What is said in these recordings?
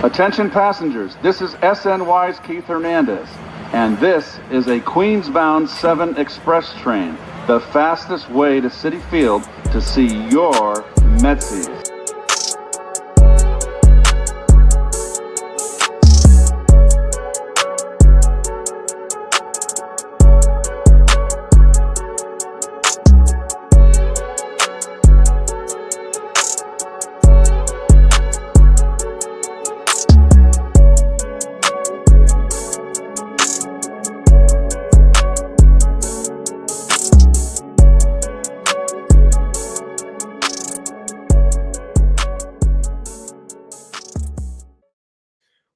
Attention passengers, this is SNY's Keith Hernandez, and this is a Queens-bound 7 Express train, the fastest way to Citi Field to see your Metsies.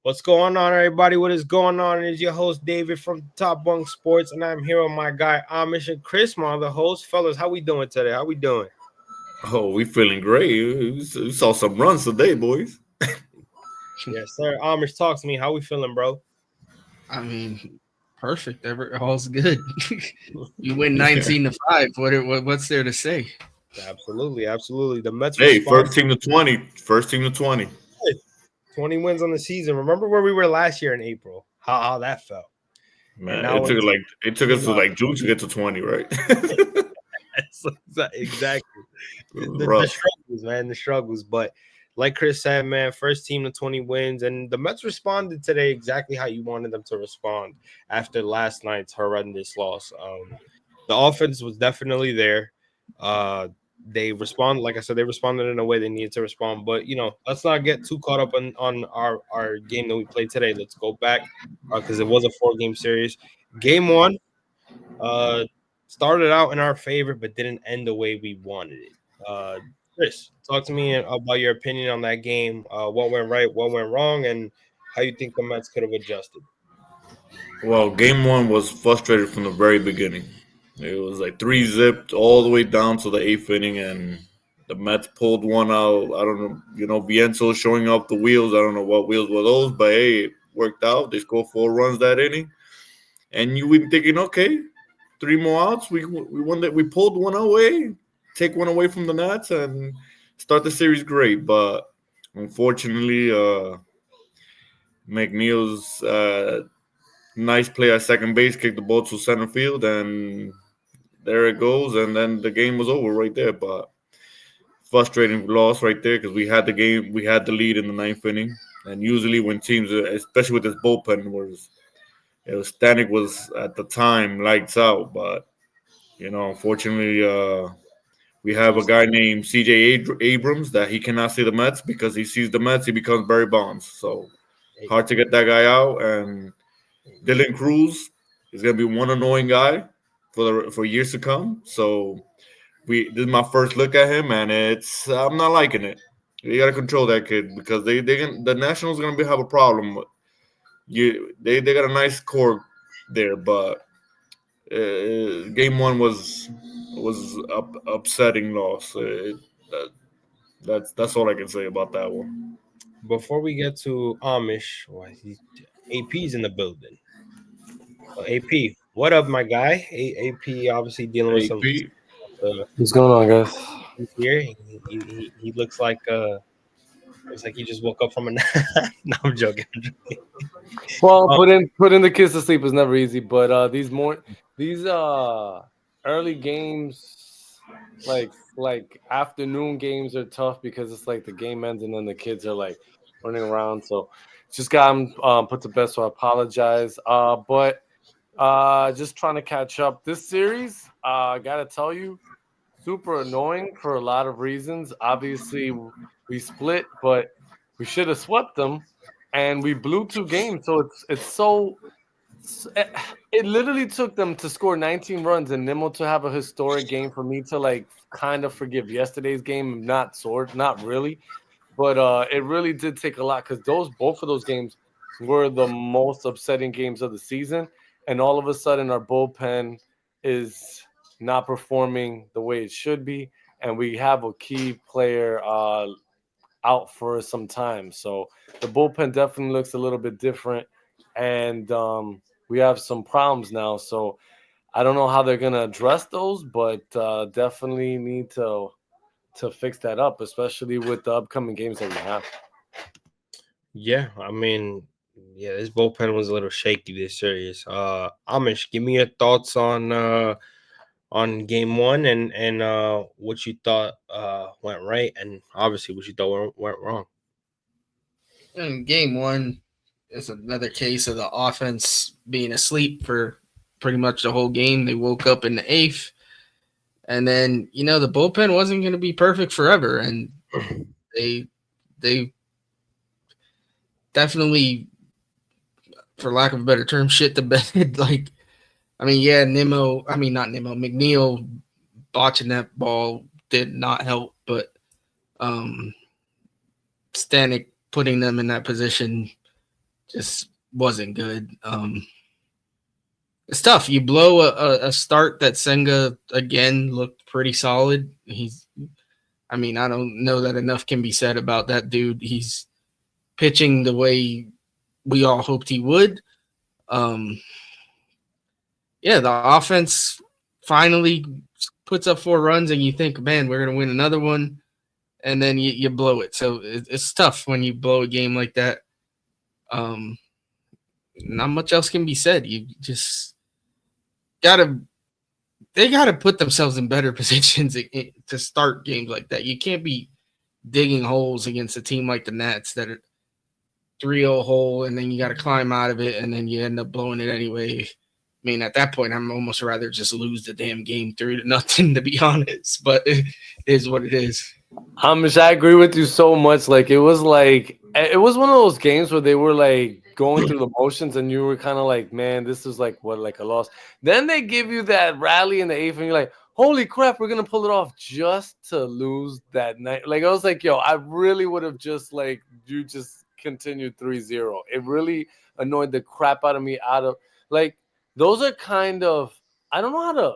What's going on, everybody? What is going on? It is your host, David from Top Bunk Sports, and I'm here with my guy, Amish and Chris, my other host. Fellas, how we doing today? How we doing? Oh, we feeling great. We saw some runs today, boys. Yes, sir. Amish, talk to me. How we feeling, bro? I mean, perfect. All's good. You win 19-5. What's there to say? Absolutely. The Mets. Hey, first team to 20. 20 wins on the season. Remember where we were last year in April? How that felt. Man, it took us to like June to get to 20, right? Exactly. The struggles, man. The struggles. But like Chris said, man, first team to 20 wins. And the Mets responded today exactly how you wanted them to respond after last night's horrendous loss. The offense was definitely there. They responded, like I said, they responded in a way they needed to respond. But, let's not get too caught up on our game that we played today. Let's go back because it was a 4-game series. Game 1 started out in our favor, but didn't end the way we wanted it. Chris, talk to me about your opinion on that game. What went right, what went wrong, and how you think the Mets could have adjusted. Well, game 1 was frustrated from the very beginning. It was like 3-zipped all the way down to the 8th inning, and the Mets pulled one out. I don't know, Vienzo showing off the wheels. I don't know what wheels were those, but hey, it worked out. They scored 4 runs that inning. And you were thinking, okay, 3 more outs. We won that. We pulled one away, take one away from the Nats, and start the series great. But unfortunately, McNeil's nice play at second base kicked the ball to center field, and there it goes. And then the game was over right there. But frustrating loss right there because we had the game, we had the lead in the 9th inning. And usually when teams, especially with this bullpen, Stanek was at the time lights out, but unfortunately, we have a guy named C.J. Abrams that he cannot see the Mets because he sees the Mets, he becomes Barry Bonds. So hard to get that guy out. And Dylan Cruz is gonna be one annoying guy for years to come. So this is my first look at him, and I'm not liking it. You got to control that kid because the Nationals gonna have a problem. They got a nice core there, but game 1 was upsetting loss. That's all I can say about that one. Before we get to Amish, AP's in the building. AP, what up, my guy? AP obviously dealing with some. What's going on, guys? He's here. He looks like he just woke up from a nap. No, I'm joking. Well, putting the kids to sleep is never easy, but these early games, like afternoon games, are tough because it's like the game ends and then the kids are like running around. So just got them put to bed. So I apologize. But just trying to catch up. This series, I gotta tell you, super annoying for a lot of reasons. Obviously, we split, but we should have swept them, and we blew 2 games. So it literally took them to score 19 runs and Nimmo to have a historic game for me to like kind of forgive yesterday's game. Not really, but it really did take a lot because both of those games were the most upsetting games of the season, and all of a sudden our bullpen is not performing the way it should be, and we have a key player out for some time. So the bullpen definitely looks a little bit different, and we have some problems now. So I don't know how they're going to address those, but definitely need to fix that up, especially with the upcoming games that we have. Yeah, I mean, yeah, this bullpen was a little shaky this series. Amish, give me your thoughts on game one and what you thought went right, and obviously what you thought went wrong. In game one is another case of the offense being asleep for pretty much the whole game. They woke up in the eighth, and then the bullpen wasn't going to be perfect forever, and they they definitely, for lack of a better term, shit the bed. Like, I mean, yeah, not Nimmo, McNeil botching that ball did not help, but um, Stanek putting them in that position just wasn't good. It's tough. You blow a start that Senga again looked pretty solid. I don't know that enough can be said about that dude. He's pitching the way we all hoped he would. Um, yeah, the offense finally puts up 4 runs, and you think, man, we're gonna win another one, and then you blow it. So it's tough when you blow a game like that. Um, Not much else can be said. You just gotta they gotta put themselves in better positions to start games like that. You can't be digging holes against a team like the Nats that are 3-0 hole, and then you got to climb out of it, and then you end up blowing it anyway. I mean, at that point, I'm almost rather just lose the damn game 3-0, to be honest. But it is what it is. Hamish, I agree with you so much. It was one of those games where they were like going through the motions, and you were kind of like, man, this is like a loss. Then they give you that rally in the eighth, and you're like, holy crap, we're gonna pull it off just to lose that night. Like, I was like, yo, I really would have just you just continued 3-0. It really annoyed the crap out of me. Like, those are kind of, I don't know how to.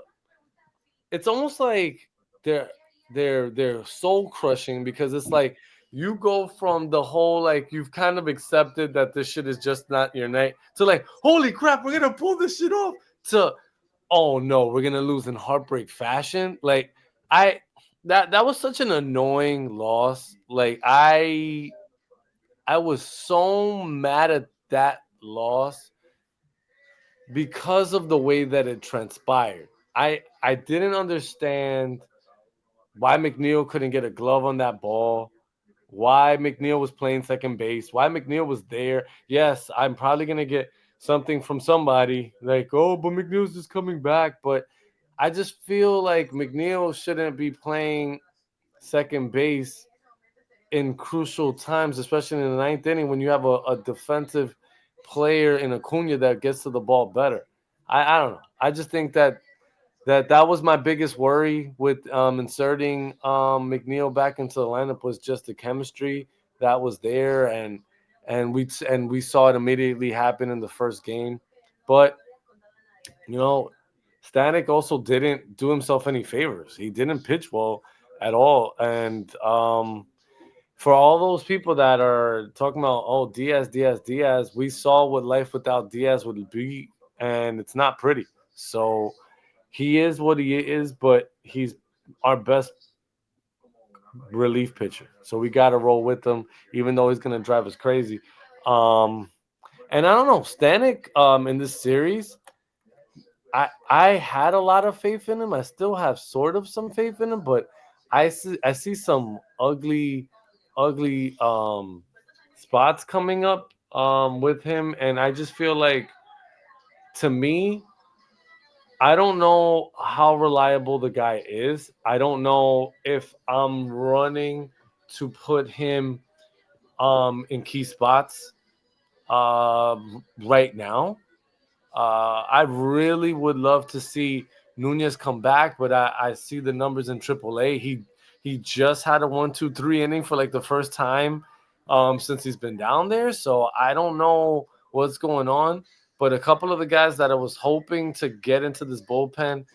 It's almost like they're soul crushing, because it's like you go from the whole, like, you've kind of accepted that this shit is just not your night, to like, holy crap, we're gonna pull this shit off, to, oh no, we're gonna lose in heartbreak fashion. Like, I that was such an annoying loss. Like, I was so mad at that loss because of the way that it transpired. I didn't understand why McNeil couldn't get a glove on that ball, why McNeil was playing second base, why McNeil was there. Yes, I'm probably going to get something from somebody like, oh, but McNeil's just coming back. But I just feel like McNeil shouldn't be playing second base in crucial times, especially in the ninth inning when you have a defensive player in Acuna that gets to the ball better. I don't know. I just think that was my biggest worry with inserting McNeil back into the lineup, was just the chemistry that was there, and we saw it immediately happen in the first game. But Stanek also didn't do himself any favors. He didn't pitch well at all, and for all those people that are talking about, oh, Diaz, Diaz, Diaz, we saw what life without Diaz would be, and it's not pretty. So he is what he is, but he's our best relief pitcher. So we got to roll with him, even though he's going to drive us crazy. And I don't know, Stanek in this series, I had a lot of faith in him. I still have sort of some faith in him, but I see some ugly spots coming up with him, and I just feel like, to me, I don't know how reliable the guy is. I don't know if I'm running to put him in key spots right now. I really would love to see Nunez come back, but I see the numbers in AAA. He just had a 1-2-3 inning for like the first time since he's been down there. So I don't know what's going on. But a couple of the guys that I was hoping to get into this bullpen,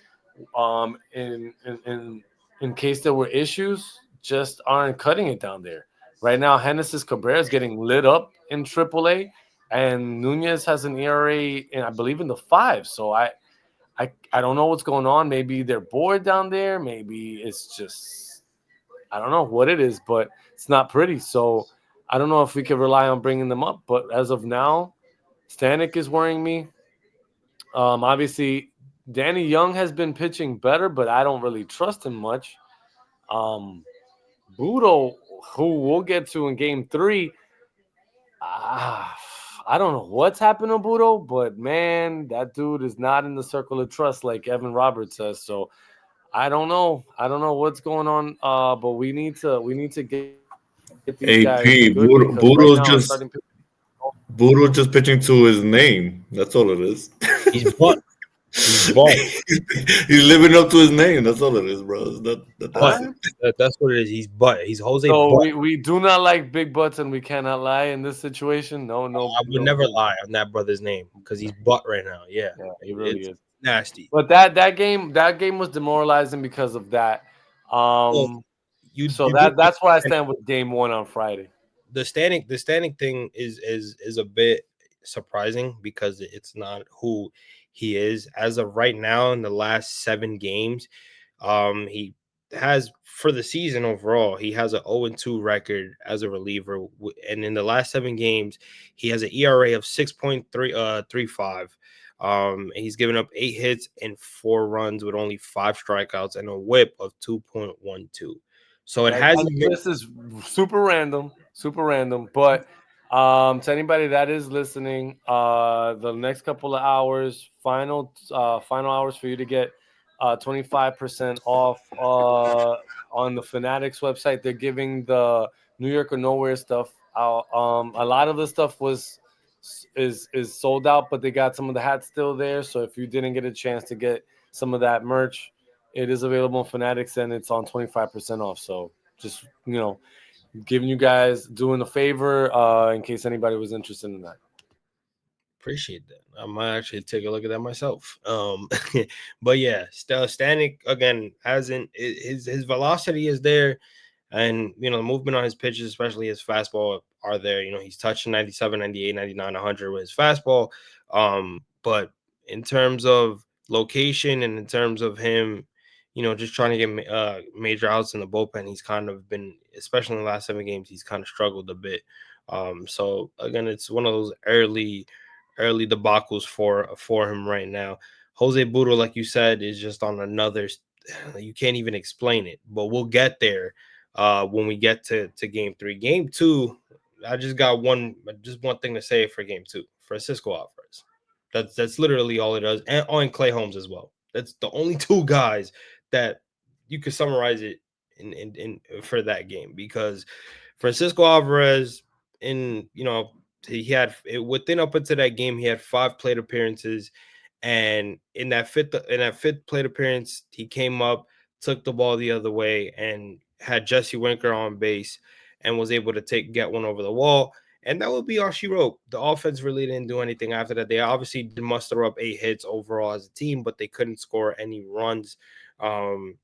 in case there were issues, just aren't cutting it down there. Right now, Genesis Cabrera is getting lit up in AAA, and Nunez has an ERA, I believe, in the 5. So I don't know what's going on. Maybe they're bored down there. Maybe it's just, I don't know what it is, but it's not pretty. So I don't know if we could rely on bringing them up, but as of now, Stanek is worrying me. Obviously, Danny Young has been pitching better, but I don't really trust him much. Budo, who we'll get to in Game 3, I don't know what's happened to Budo, but man, that dude is not in the circle of trust like Evan Roberts says. So I don't know. I don't know what's going on. But we need to get these guys AP good because right Budo's now just Budo's just pitching to his name. That's all it is. He's butt. He's butt. He's living up to his name. That's all it is, bro. That's what it is. He's butt. He's Jose. So butt. we do not like big butts and we cannot lie in this situation. No. I would never lie on that brother's name because he's butt right now. Yeah, he really is nasty. But that game was demoralizing because of that. That's where I stand with Game 1 on Friday. The standing thing is a bit surprising because it's not who he is as of right now. In the last 7 games, he has for the season overall, he has an 0-2 record as a reliever, and in the last 7 games, he has an ERA of 6.35. He's given up 8 hits and 4 runs with only 5 strikeouts and a WHIP of 2.12. So this is super random, but to anybody that is listening, the next couple of hours, final hours for you to get 25% off on the Fanatics website. They're giving the New York or Nowhere stuff out. A lot of the stuff is sold out, but they got some of the hats still there. So if you didn't get a chance to get some of that merch, it is available on Fanatics and it's on 25% off. So just, giving you guys, doing a favor in case anybody was interested in that. Appreciate that. I might actually take a look at that myself. But yeah, Stanek again hasn't his velocity is there, and the movement on his pitches, especially his fastball, are there. He's touching 97, 98, 99, 100 with his fastball. But in terms of location and in terms of him, just trying to get major outs in the bullpen, he's kind of been, especially in the last 7 games, he's kind of struggled a bit. So again, it's one of those early debacles for him right now. Jose Budo, like you said, is just on another. You can't even explain it, but we'll get there when we get to Game 3. Game 2, I just got one thing to say for Game 2. Francisco Alvarez. That's literally all it does, and Clay Holmes as well. That's the only 2 guys that you could summarize it in for that game, because Francisco Alvarez, he had within up into that game, he had 5 plate appearances, and in that fifth plate appearance, he came up, took the ball the other way, and had Jesse Winker on base, and was able to get one over the wall. And that would be all she wrote. The offense really didn't do anything after that. They obviously did muster up 8 hits overall as a team, but they couldn't score any runs. And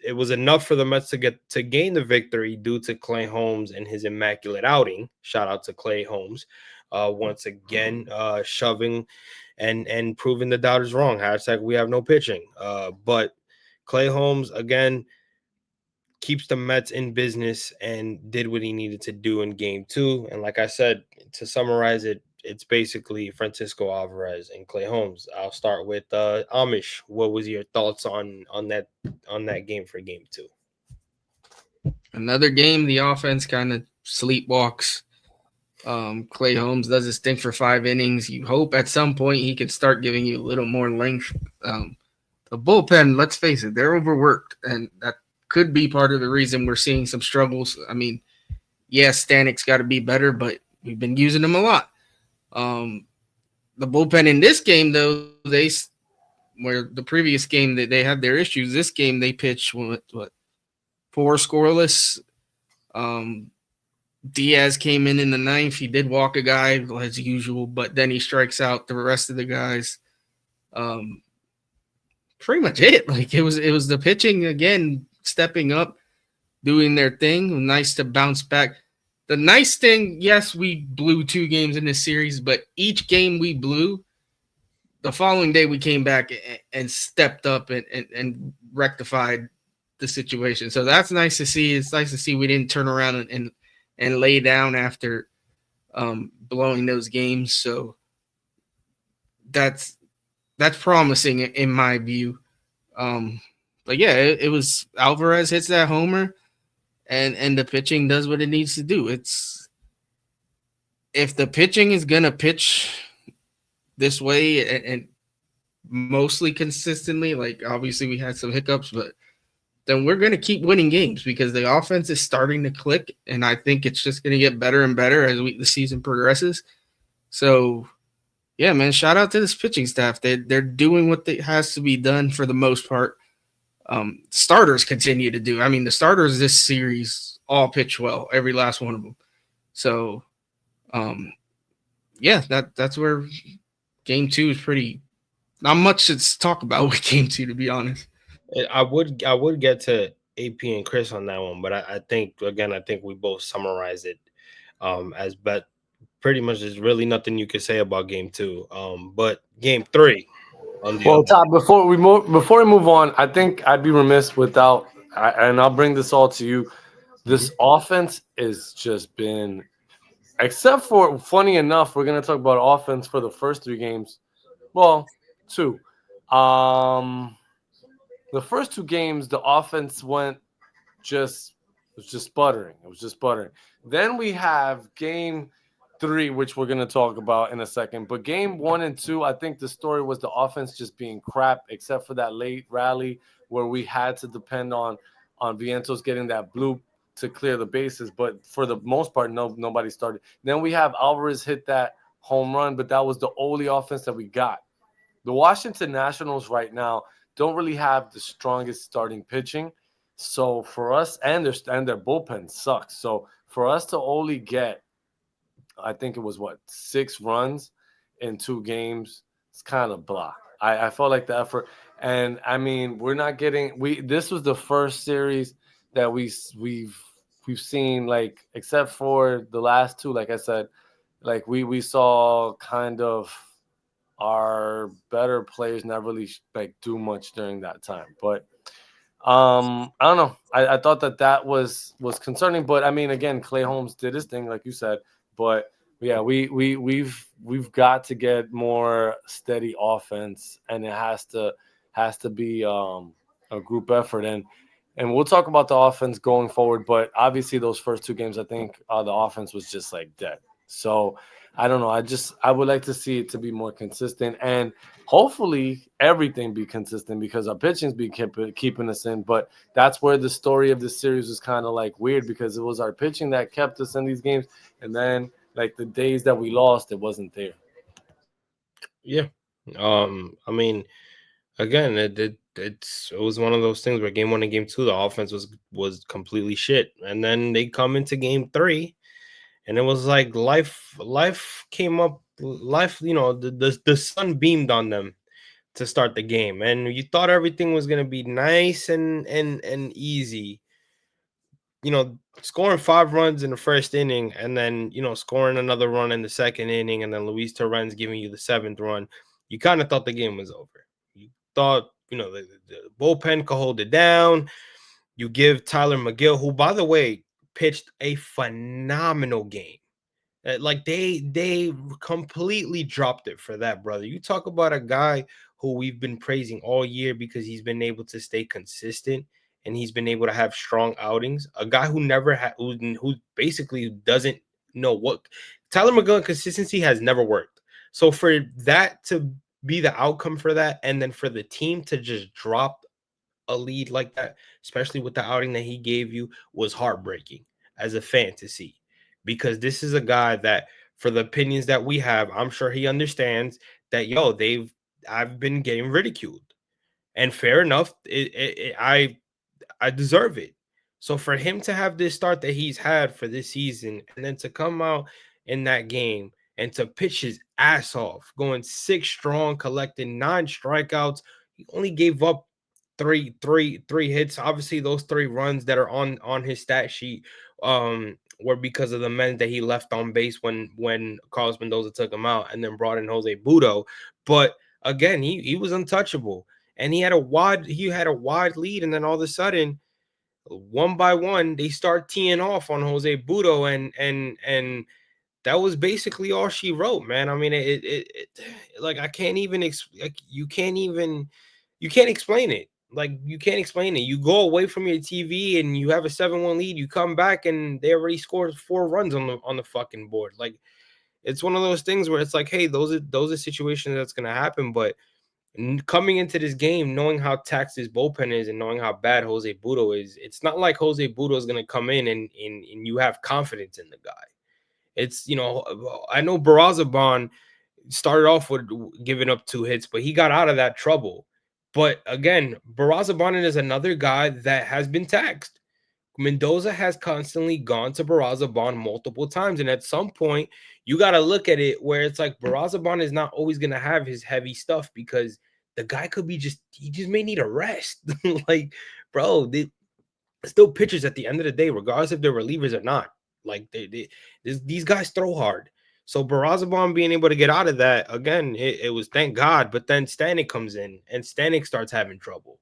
it was enough for the Mets to gain the victory due to Clay Holmes and his immaculate outing. Shout out to Clay Holmes once again, shoving and proving the doubters wrong. # we have no pitching. But Clay Holmes again keeps the Mets in business and did what he needed to do in Game 2. And like I said, to summarize it, it's basically Francisco Alvarez and Clay Holmes. I'll start with Amish. What was your thoughts on that game for Game 2? Another game, the offense kind of sleepwalks. Clay Holmes does his thing for 5 innings. You hope at some point he could start giving you a little more length. The bullpen, let's face it, they're overworked, and that could be part of the reason we're seeing some struggles. I mean, yes, Stanek's got to be better, but we've been using him a lot. The bullpen in this game, though, where the previous game that they had their issues, this game they pitched 4 scoreless. Diaz came in the 9th. He did walk a guy as usual, but then he strikes out the rest of the guys. Pretty much it. Like it was the pitching again, stepping up, doing their thing. Nice to bounce back. The nice thing, yes, we blew 2 games in this series, but each game we blew, the following day we came back and stepped up and rectified the situation. So that's nice to see. It's nice to see we didn't turn around and and lay down after blowing those games. So that's promising in my view. But yeah, it was Alvarez hits that homer, and the pitching does what it needs to do. It's if the pitching is gonna pitch this way and mostly consistently, like obviously we had some hiccups, but then we're gonna keep winning games because the offense is starting to click, and I think it's just gonna get better and better as the season progresses. So yeah, man, shout out to this pitching staff. They're doing what has to be done for the most part. Starters continue to do. I mean, the starters this series all pitch well, every last one of them. So, yeah, that's where game 2 is pretty. Not much to talk about with game 2, to be honest. I would get to AP and Chris on that one, but I think we both summarized it as but pretty much there's really nothing you could say about game 2. But game 3. Well, Todd, before we move on, I think I'd be remiss without, and I'll bring this all to you. This offense has just been, except for, funny enough, we're gonna talk about offense for the first 3 games. Well, 2. The first 2 games, the offense was just sputtering. It was just sputtering. Then we have game 3, which we're going to talk about in a second. But game 1 and 2, I think the story was the offense just being crap, except for that late rally where we had to depend on Vientos getting that bloop to clear the bases. But for the most part, nobody started. Then we have Alvarez hit that home run, but that was the only offense that we got. The Washington Nationals right now don't really have the strongest starting pitching. So for us, and their bullpen sucks. So for us to only get, I think it was 6 runs in 2 games, it's kind of blah. I felt like the effort, and I mean we're not getting. This was the first series that we've seen, like, except for the last 2, like I said, like we saw kind of our better players not really like do much during that time. But I don't know. I thought that was concerning, but I mean, again, Clay Holmes did his thing, like you said. But yeah, we've got to get more steady offense, and it has to be a group effort, and we'll talk about the offense going forward. But obviously, those first 2 games, I think the offense was just like dead. So I don't know. I would like to see it to be more consistent, and hopefully everything be consistent because our pitching's be keeping us in. But that's where the story of this series was kind of like weird because it was our pitching that kept us in these games, and then like the days that we lost, it wasn't there. Yeah, I mean, again, it was one of those things where game 1 and game 2, the offense was completely shit, and then they come into game 3. And it was like life came up, the sun beamed on them to start the game. And you thought everything was going to be nice and easy. Scoring 5 runs in the first inning and then, scoring another run in the second inning and then Luis Torrens giving you the 7th run. You kind of thought the game was over. You thought, the bullpen could hold it down. You give Tyler McGill, who, by the way, pitched a phenomenal game. Like they completely dropped it for that, brother. You talk about a guy who we've been praising all year because he's been able to stay consistent and he's been able to have strong outings. A guy who never had, who basically doesn't know what Tyler McGill consistency has never worked. So for that to be the outcome for that, and then for the team to just drop a lead like that, especially with the outing that he gave you, was heartbreaking as a fan to see, because this is a guy that, for the opinions that we have, I'm sure he understands that, I've been getting ridiculed, and fair enough. I deserve it. So for him to have this start that he's had for this season, and then to come out in that game and to pitch his ass off, going 6 strong, collecting 9 strikeouts, he only gave up three hits. Obviously, those 3 runs that are on his stat sheet were because of the men that he left on base when Carlos Mendoza took him out and then brought in Jose Budo. But again, he was untouchable, and he had a wide lead, and then all of a sudden one by one, they start teeing off on Jose Budo, and that was basically all she wrote, man. I mean, it like I can't even like you can't explain it. Like you can't explain it. You go away from your TV and you have a 7-1 lead. You come back and they already scored 4 runs on the fucking board. Like it's one of those things where it's like, hey, those are situations that's gonna happen. But coming into this game, knowing how taxed his bullpen is and knowing how bad Jose Budo is, it's not like Jose Budo is gonna come in and you have confidence in the guy. It's, I know Barazaban started off with giving up 2 hits, but he got out of that trouble. But again, Barazaban is another guy that has been taxed. Mendoza has constantly gone to Barazaban multiple times. And at some point, you got to look at it where it's like Barazaban is not always going to have his heavy stuff because the guy could be he just may need a rest. Like, bro, they still pitchers at the end of the day, regardless if they're relievers or not. Like these guys throw hard. So Barazaban being able to get out of that, again, it was thank God. But then Stanek comes in and Stanek starts having trouble.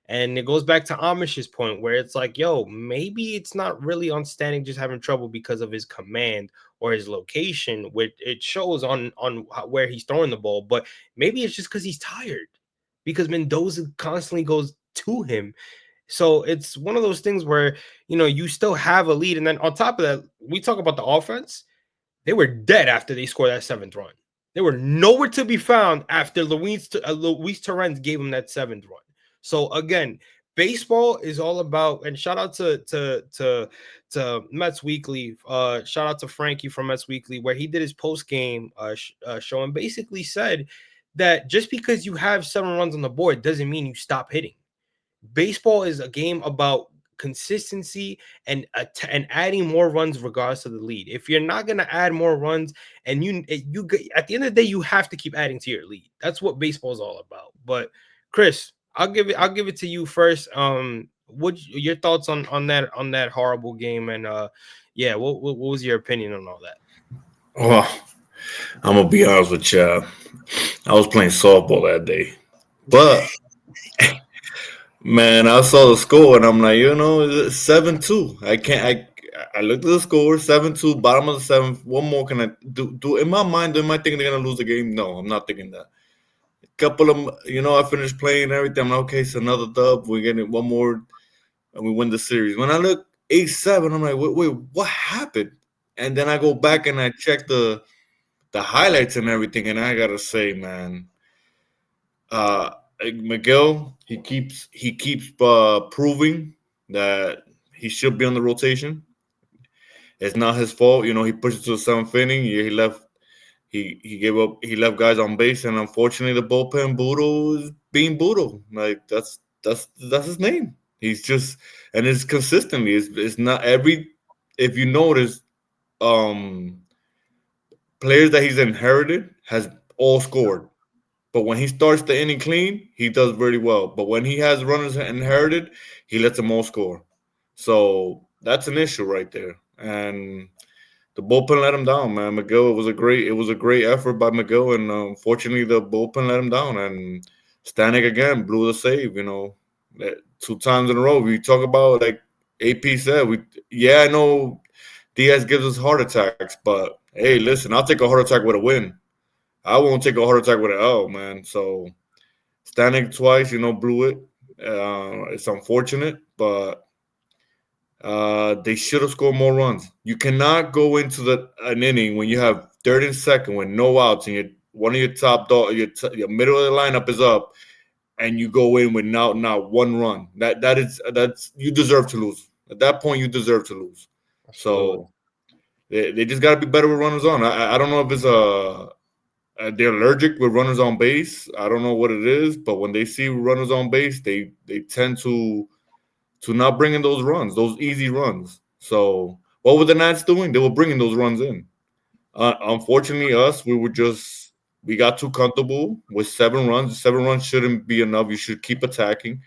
And it goes back to Amish's point where it's like, yo, maybe it's not really on Stanek just having trouble because of his command or his location, which it shows on where he's throwing the ball. But maybe it's just because he's tired because Mendoza constantly goes to him. So it's one of those things where, you still have a lead. And then on top of that, we talk about the offense. They were dead after they scored that 7th run. They were nowhere to be found after Luis Torrens gave them that 7th run. So again, baseball is all about, and shout out to Mets Weekly. Shout out to Frankie from Mets Weekly, where he did his post game show and basically said that just because you have 7 runs on the board doesn't mean you stop hitting. Baseball is a game about consistency and adding more runs regardless of the lead. If you're not going to add more runs and you at the end of the day, you have to keep adding to your lead. That's what baseball is all about. But Chris, I'll give it to you first. What your thoughts on that horrible game? And what was your opinion on all that? Oh, I'm gonna be honest with you. I was playing softball that day, but man, I saw the score and I'm like, it's 7-2. I looked at the score, 7-2, bottom of the 7th. What more can I do? In my mind, am I thinking they're gonna lose the game? No, I'm not thinking that. Couple of, I finished playing and everything. I'm like, okay, it's another dub. We're getting one more and we win the series. When I look 8-7, I'm like, wait, what happened? And then I go back and I check the highlights and everything, and I gotta say, man, Miguel, he keeps proving that he should be on the rotation. It's not his fault, he pushed it to the 7th inning. He left. He gave up. He left guys on base, and unfortunately, the bullpen Budo is being Budo. Like that's his name. He's just, and it's consistently. It's not every. If you notice, players that he's inherited has all scored. But when he starts the inning clean, he does really well. But when he has runners inherited, he lets them all score. So that's an issue right there. And the bullpen let him down, man. Miguel, it was a great effort by Miguel, and unfortunately the bullpen let him down. And Stanek again blew the save. 2 times in a row. We talk about, like AP said, I know Diaz gives us heart attacks, but hey, listen, I'll take a heart attack with a win. I won't take a heart attack with an L, man. So Stanek twice, blew it. It's unfortunate, but they should have scored more runs. You cannot go into an inning when you have 3rd and 2nd with no outs and one of your top dog, your middle of the lineup is up, and you go in with not 1 run. That's you deserve to lose. At that point, you deserve to lose. Absolutely. So they just got to be better with runners on. I don't know if it's they're allergic with runners on base. I don't know what it is, but when they see runners on base, they tend to not bring in those runs, those easy runs. So what were the Nats doing? They were bringing those runs in. Unfortunately, we got too comfortable with 7 runs. 7 runs shouldn't be enough. You should keep attacking,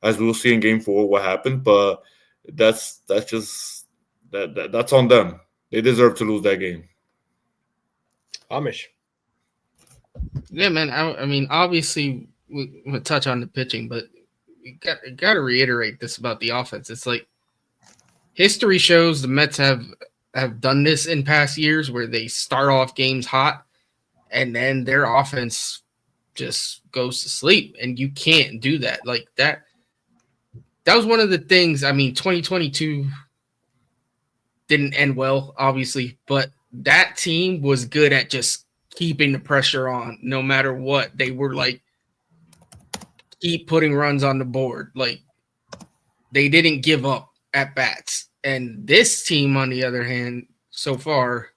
as we'll see in Game 4 what happened. But that's on them. They deserve to lose that game. Amish. Yeah, man. I mean, obviously, we'll touch on the pitching, but got to reiterate this about the offense. It's like history shows the Mets have done this in past years where they start off games hot and then their offense just goes to sleep, and you can't do that. Like that was one of the things. I mean, 2022 didn't end well, obviously, but that team was good at just keeping the pressure on no matter what. They were like, keep putting runs on the board. Like, they didn't give up at bats. And this team, on the other hand, so far,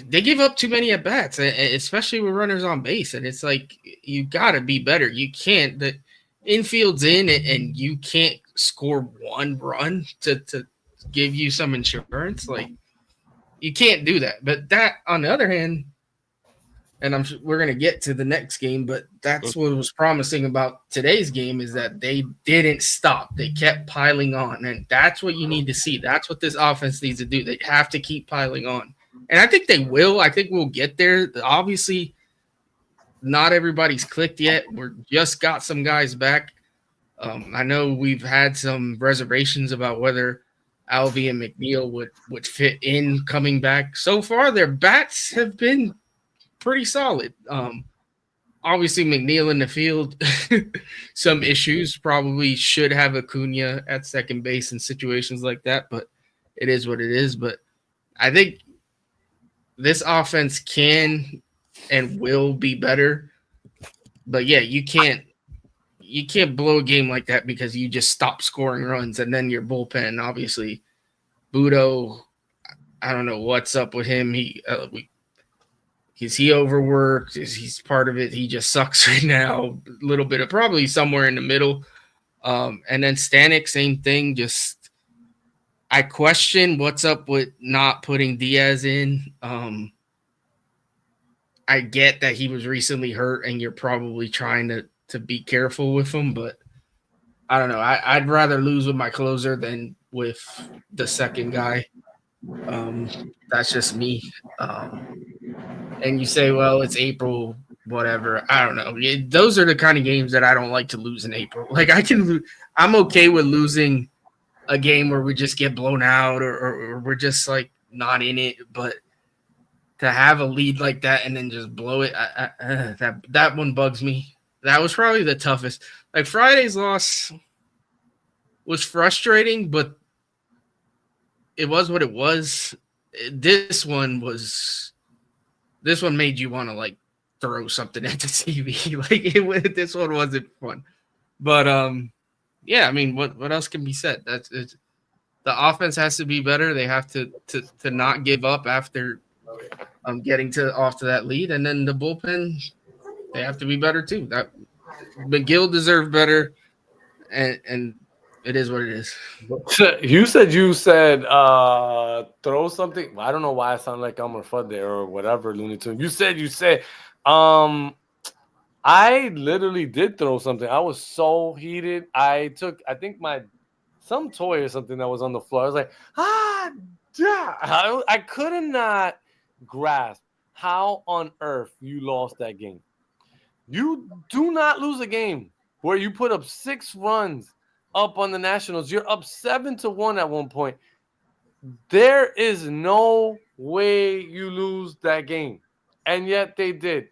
they give up too many at bats, especially with runners on base. And it's like, you got to be better. You can't. The infield's in, and you can't score one run to give you some insurance. Like, you can't do that. But that, on the other hand, and we're going to get to the next game, but that's what was promising about today's game is that they didn't stop. They kept piling on, and that's what you need to see. That's what this offense needs to do. They have to keep piling on. And I think they will. I think we'll get there. Obviously, not everybody's clicked yet. We're just got some guys back. I know we've had some reservations about whether Alvey and McNeil would fit in coming back. So far, their bats have been pretty solid. Obviously, McNeil in the field, some issues. Probably should have Acuna at second base in situations like that, but it is what it is. But I think this offense can and will be better. But yeah, you can't blow a game like that because you just stop scoring runs, and then your bullpen, obviously, Budo, I don't know what's up with him. Is he overworked? Is he's part of it? He just sucks right now. A little bit of probably somewhere in the middle. And then Stanek, same thing. Just I question what's up with not putting Diaz in. I get that he was recently hurt, and you're probably trying to be careful with him, but I don't know. I'd rather lose with my closer than with the second guy. That's just me. And you say, well, it's April, whatever. I don't know. Those are the kind of games that I don't like to lose in April. Like I'm okay with losing a game where we just get blown out or we're just like not in it. But to have a lead like that and then just blow it, that one bugs me. That was probably the toughest. Like Friday's loss was frustrating, but it was what it was. This one made you want to like throw something at the TV. Like this one wasn't fun. But yeah, I mean, what else can be said? The offense has to be better. They have to not give up after getting off to that lead, and then the bullpen, they have to be better too. That McGill deserved better, and it is what it is. You said throw something. I don't know why I sound like I'm a FUD there or whatever, Looney Tunes. You said I literally did throw something. I was so heated. I think some toy or something that was on the floor. I was like, I could not grasp how on earth you lost that game. You do not lose a game where you put up 6 runs up on the Nationals. You're up 7-1 at one point. There is no way you lose that game. And yet they did.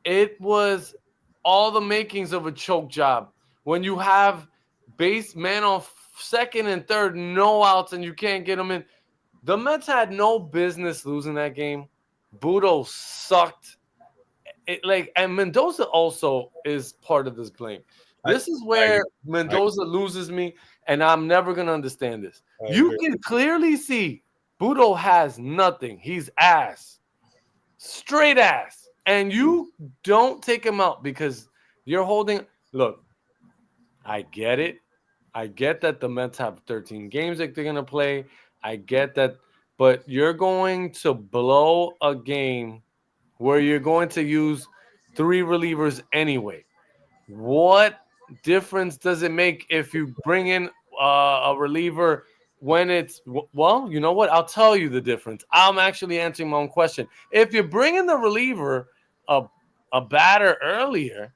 It was all the makings of a choke job. When you have base man on second and third, no outs, and you can't get them in. The Mets had no business losing that game. Budo sucked. And Mendoza also is part of this blame. This is where Mendoza loses me, and I'm never going to understand this. You can clearly see Budo has nothing. He's ass. Straight ass. And you don't take him out because you're holding – look, I get it. I get that the Mets have 13 games that they're going to play. I get that. But you're going to blow a game where you're going to use 3 relievers anyway. What difference does it make if you bring in a reliever when it's – well, you know what? I'll tell you the difference. I'm actually answering my own question. If you bring in the reliever, a batter earlier,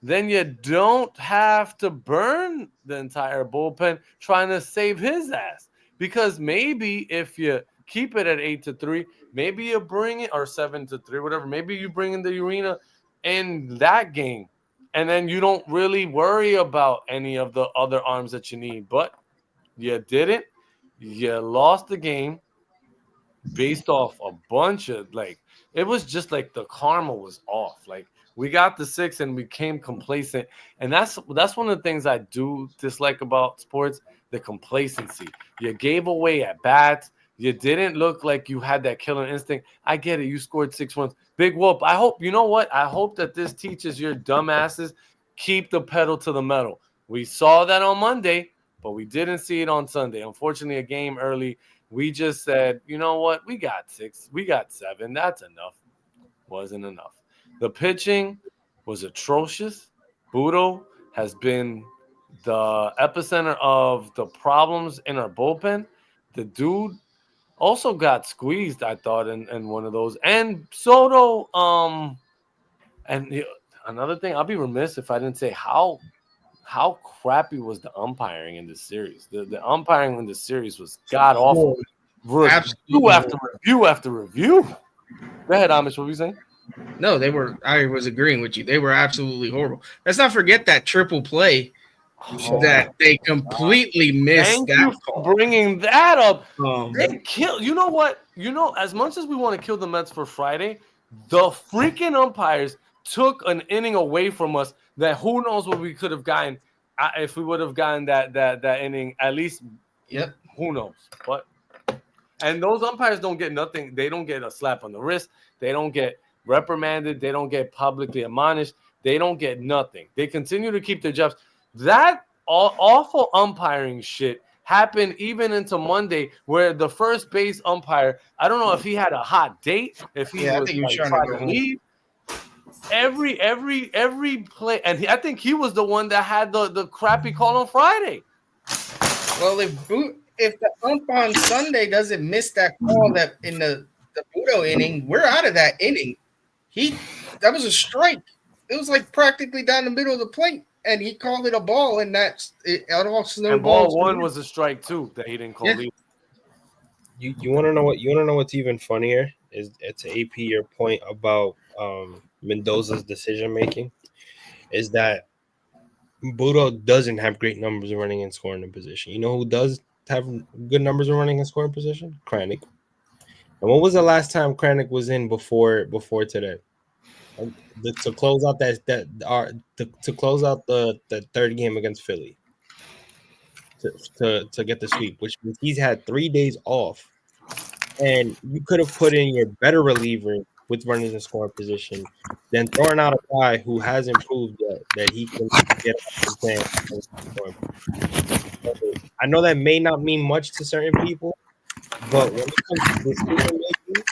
then you don't have to burn the entire bullpen trying to save his ass. Because maybe if you keep it at 8-3, maybe you bring it, or 7-3, whatever. Maybe you bring in the arena in that game, and then you don't really worry about any of the other arms that you need. But you didn't. You lost the game based off a bunch of it was just like the karma was off. Like we got the 6 and we became complacent, and that's one of the things I do dislike about sports: the complacency. You gave away at bats. You didn't look like you had that killer instinct. I get it. You scored 6 runs. Big whoop. I hope, you know what? I hope that this teaches your dumbasses keep the pedal to the metal. We saw that on Monday, but we didn't see it on Sunday. Unfortunately, a game early. We just said, you know what? We got 6. We got 7. That's enough. Wasn't enough. The pitching was atrocious. Budo has been the epicenter of the problems in our bullpen. The dude also got squeezed, I thought, in one of those. And Soto, another thing, I'll be remiss if I didn't say how crappy was the umpiring in this series. The umpiring in this series was god awful. Review after review. Go ahead, Amish. What were you saying? No, I was agreeing with you. They were absolutely horrible. Let's not forget that triple play that they completely missed. Thank you for bringing that up. They killed. You know what? As much as we want to kill the Mets for Friday, the freaking umpires took an inning away from us. That who knows what we could have gotten if we would have gotten that inning at least. Yep. Who knows? But and those umpires don't get nothing. They don't get a slap on the wrist. They don't get reprimanded. They don't get publicly admonished. They don't get nothing. They continue to keep their jobs. That awful umpiring shit happened even into Monday, where the first base umpire, I don't know if he had a hot date, if he was trying to leave. Every play, and I think he was the one that had the crappy call on Friday. Well, if the ump on Sunday doesn't miss that call that in the Budo inning, we're out of that inning. That was a strike. It was like practically down the middle of the plate, and he called it a ball, and that's it. All snowballs. And ball one was a strike too that he didn't call. Yeah. You want to know what? You want to know what's even funnier is to AP your point about Mendoza's decision making, is that Budo doesn't have great numbers of running and scoring in position. You know who does have good numbers of running and scoring position? Kranick. And when was the last time Kranick was in before today? To close out to close out the third game against Philly to get the sweep, which means he's had 3 days off, and you could have put in your better reliever with runners in scoring position than throwing out a guy who hasn't proved yet that he can get up. I know that may not mean much to certain people, but when it comes to decision making,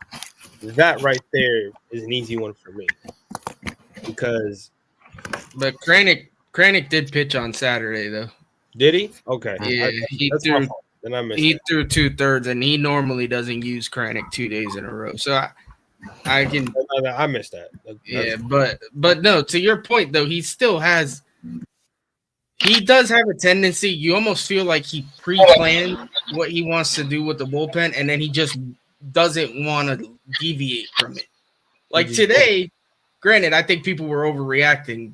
that right there is an easy one for me. But Kranick did pitch on Saturday though. Did he? Okay. Yeah, he threw 2/3, and he normally doesn't use Kranick 2 days in a row. So I missed that. Yeah, but no, to your point though, he does have a tendency. You almost feel like he pre-planned what he wants to do with the bullpen, and then he just doesn't want to deviate from it. Like today, granted, I think people were overreacting.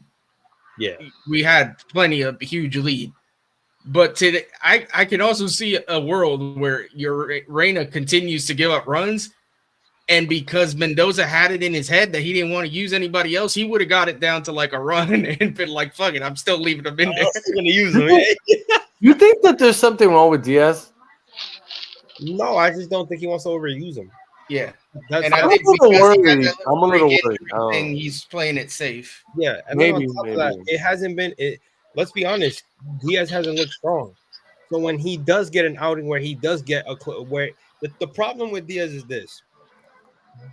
Yeah, we had plenty of huge lead, but today I can also see a world where your Reyna continues to give up runs. And because Mendoza had it in his head that he didn't want to use anybody else, he would have got it down to like a run and been like, fuck it, I'm still leaving him in there. I'm going to use him. You think that there's something wrong with Diaz? No, I just don't think he wants to overuse him. Yeah. I'm a little worried. And he's playing it safe. Yeah. And maybe. It hasn't been – let's be honest. Diaz hasn't looked strong. So when he does get an outing where he does get the problem with Diaz is this.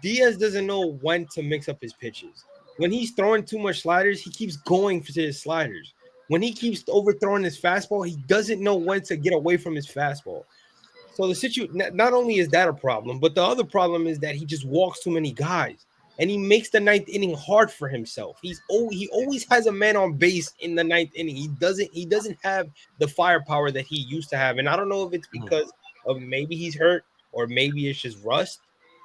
Diaz doesn't know when to mix up his pitches. When he's throwing too much sliders, he keeps going for his sliders. When he keeps overthrowing his fastball, he doesn't know when to get away from his fastball. So the situation, not only is that a problem, but the other problem is that he just walks too many guys. and he makes the ninth inning hard for himself. He always has a man on base in the ninth inning. He doesn't have the firepower that he used to have, and I don't know if it's because of maybe he's hurt or maybe it's just rust,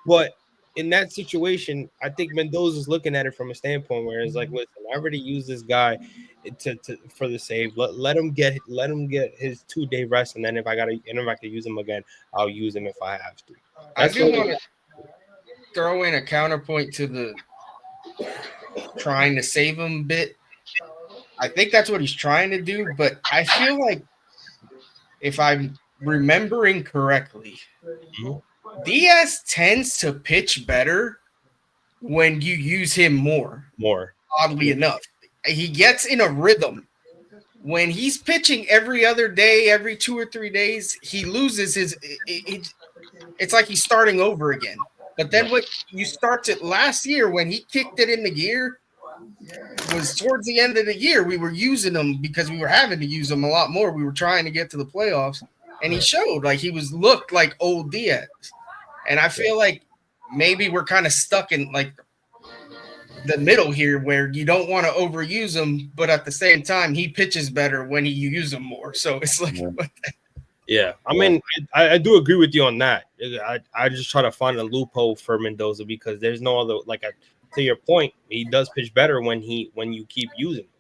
but in that situation, I think Mendoza's looking at it from a standpoint where it's like, listen, I already used this guy for the save. Let him get his 2-day rest, and then if I can use him again, I'll use him if I have to. I do want to throw in a counterpoint to the trying to save him bit. I think that's what he's trying to do, but I feel like if I'm remembering correctly, Diaz tends to pitch better when you use him more. Oddly enough, he gets in a rhythm. When he's pitching every other day, every 2 or 3 days, he loses his. It's like he's starting over again. But then what you start to last year when he kicked it into gear was towards the end of the year. We were using him because we were having to use him a lot more. We were trying to get to the playoffs, and he showed like he looked like old Diaz. And I feel like maybe we're kind of stuck in like the middle here where you don't want to overuse him, but at the same time, he pitches better when you use him more. So it's like, yeah. I mean, I do agree with you on that. I just try to find a loophole for Mendoza because there's no other, to your point, he does pitch better when you keep using him.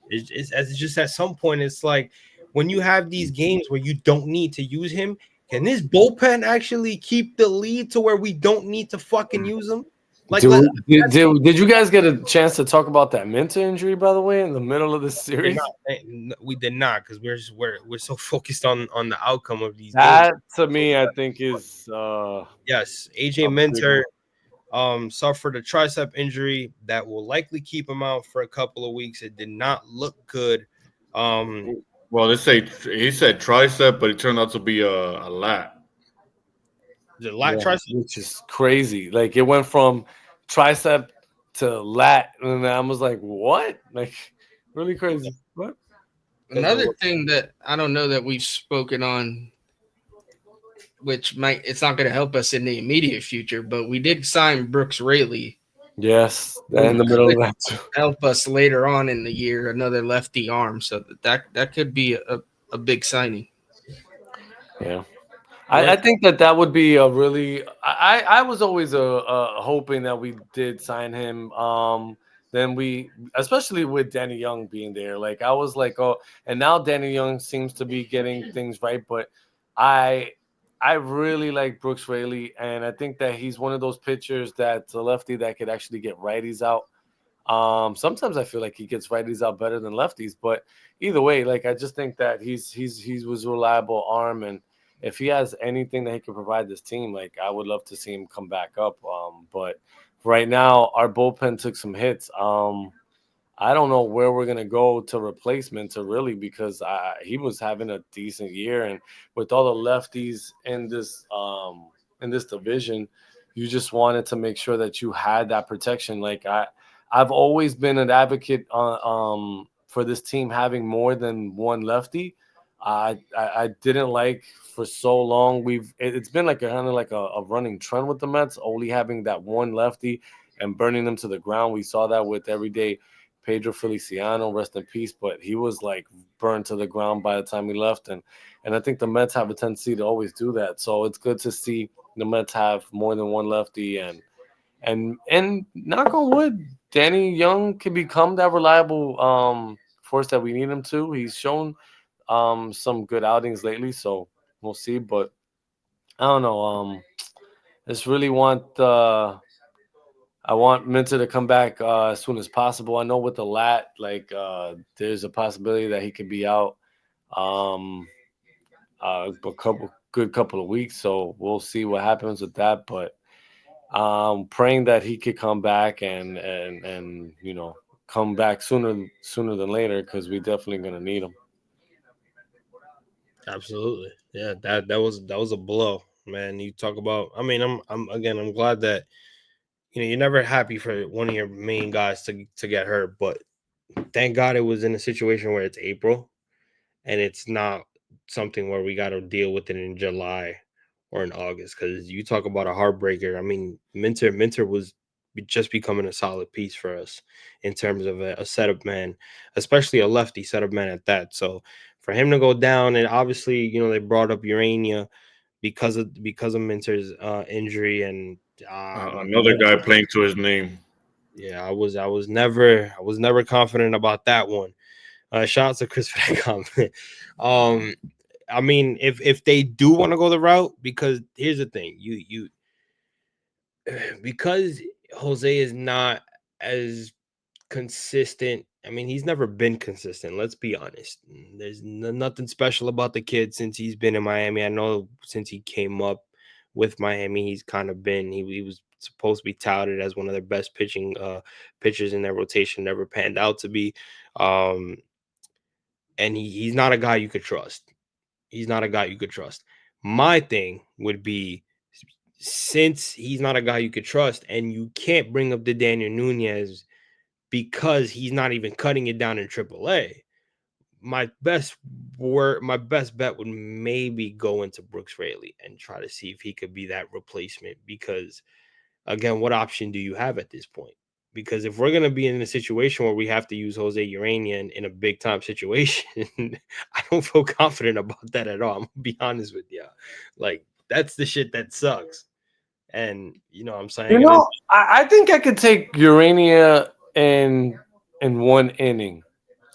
It's just at some point, it's like when you have these games where you don't need to use him, can this bullpen actually keep the lead to where we don't need to fucking use him? Like, did you guys get a chance to talk about that Minter injury, by the way, in the middle of the series? We did not, because we're so focused on the outcome of these games. That to me, I think is yes, AJ Minter suffered a tricep injury that will likely keep him out for a couple of weeks. It did not look good. Well, he said tricep, but it turned out to be a lat. The lat tricep, which is crazy. Like it went from tricep to lat, and I was like, "What?" Like, really crazy. What? Another thing that I don't know that we've spoken on, which it's not going to help us in the immediate future, but we did sign Brooks Raley. Yes, in the middle of that too. Help us later on in the year, another lefty arm, so that could be a big signing. Yeah. I think that would be a really. I was always hoping that we did sign him. Then we, especially with Danny Young being there, like I was like, oh, and now Danny Young seems to be getting things right. But I really like Brooks Raley, and I think that he's one of those pitchers that's a lefty that could actually get righties out. Sometimes I feel like he gets righties out better than lefties, but either way, like I just think that he was a reliable arm, and if he has anything that he can provide this team, like I would love to see him come back up. But right now our bullpen took some hits. I don't know where we're gonna go to replacement to really, because he was having a decent year, and with all the lefties in this division, you just wanted to make sure that you had that protection. Like I've always been an advocate for this team having more than one lefty. I didn't like for so long. It's been like kind of like a running trend with the Mets, only having that one lefty and burning them to the ground. We saw that with everyday Pedro Feliciano, rest in peace, but he was like burned to the ground by the time he left. And I think the Mets have a tendency to always do that. So it's good to see the Mets have more than one lefty, and knock on wood, Danny Young can become that reliable force that we need him to. He's shown some good outings lately, so we'll see. But I don't know. Just really I want Minter to come back as soon as possible. I know with the lat, like there's a possibility that he could be out a couple of weeks. So we'll see what happens with that. But praying that he could come back and come back sooner than later, because we definitely gonna need him. Absolutely, yeah. That was a blow, man. You talk about. I mean, I'm glad that you're never happy for one of your main guys to get hurt, but thank God it was in a situation where it's April, and it's not something where we got to deal with it in July or in August. Because you talk about a heartbreaker. I mean, Minter was just becoming a solid piece for us in terms of a setup man, especially a lefty setup man at that. So for him to go down, and obviously, they brought up Urania because of Minter's injury, and another guy playing to his name. Yeah, I was never confident about that one. Shout out to Chris for that comment. I mean, if they do want to go the route, because here's the thing, you because Jose is not as consistent. I mean, he's never been consistent. Let's be honest. There's nothing special about the kid since he's been in Miami. I know since he came up with Miami, he's kind of been. He was supposed to be touted as one of their best pitchers in their rotation. Never panned out to be. And he's not a guy you could trust. He's not a guy you could trust. My thing would be, since he's not a guy you could trust, and you can't bring up the Daniel Nunez because he's not even cutting it down in AAA. My best bet would maybe go into Brooks Raley and try to see if he could be that replacement. Because again, what option do you have at this point? Because if we're gonna be in a situation where we have to use Jose Urania in a big time situation, I don't feel confident about that at all. I'm gonna be honest with you. Like, that's the shit that sucks. And you know what I'm saying? I think I could take Urania in one inning.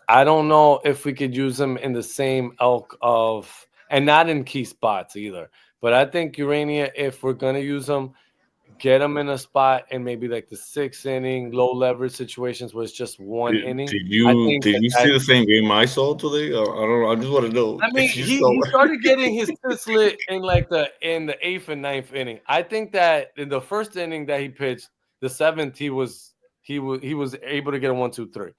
I don't know if we could use him in the same elk of, and not in key spots either. But I think Urania, if we're gonna use him, get him in a spot and maybe like the 6th inning, low leverage situations where it's just one inning. Did you see the same game I saw today? I don't know. I just want to know. I mean, he started getting his tits lit in the 8th and 9th inning. I think that in the 1st inning that he pitched, the 7th, he was able to get a 1, 2, 3.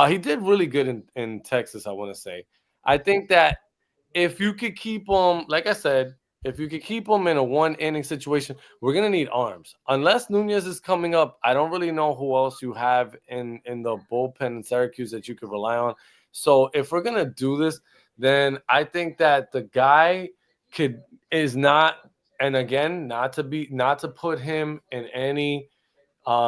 He did really good in Texas, I want to say. I think that if you could keep him, like I said, if you could keep him in a 1-inning situation, we're going to need arms. Unless Nunez is coming up, I don't really know who else you have in the bullpen in Syracuse that you could rely on. So if we're going to do this, then I think that the guy is not, and again, not to put him in any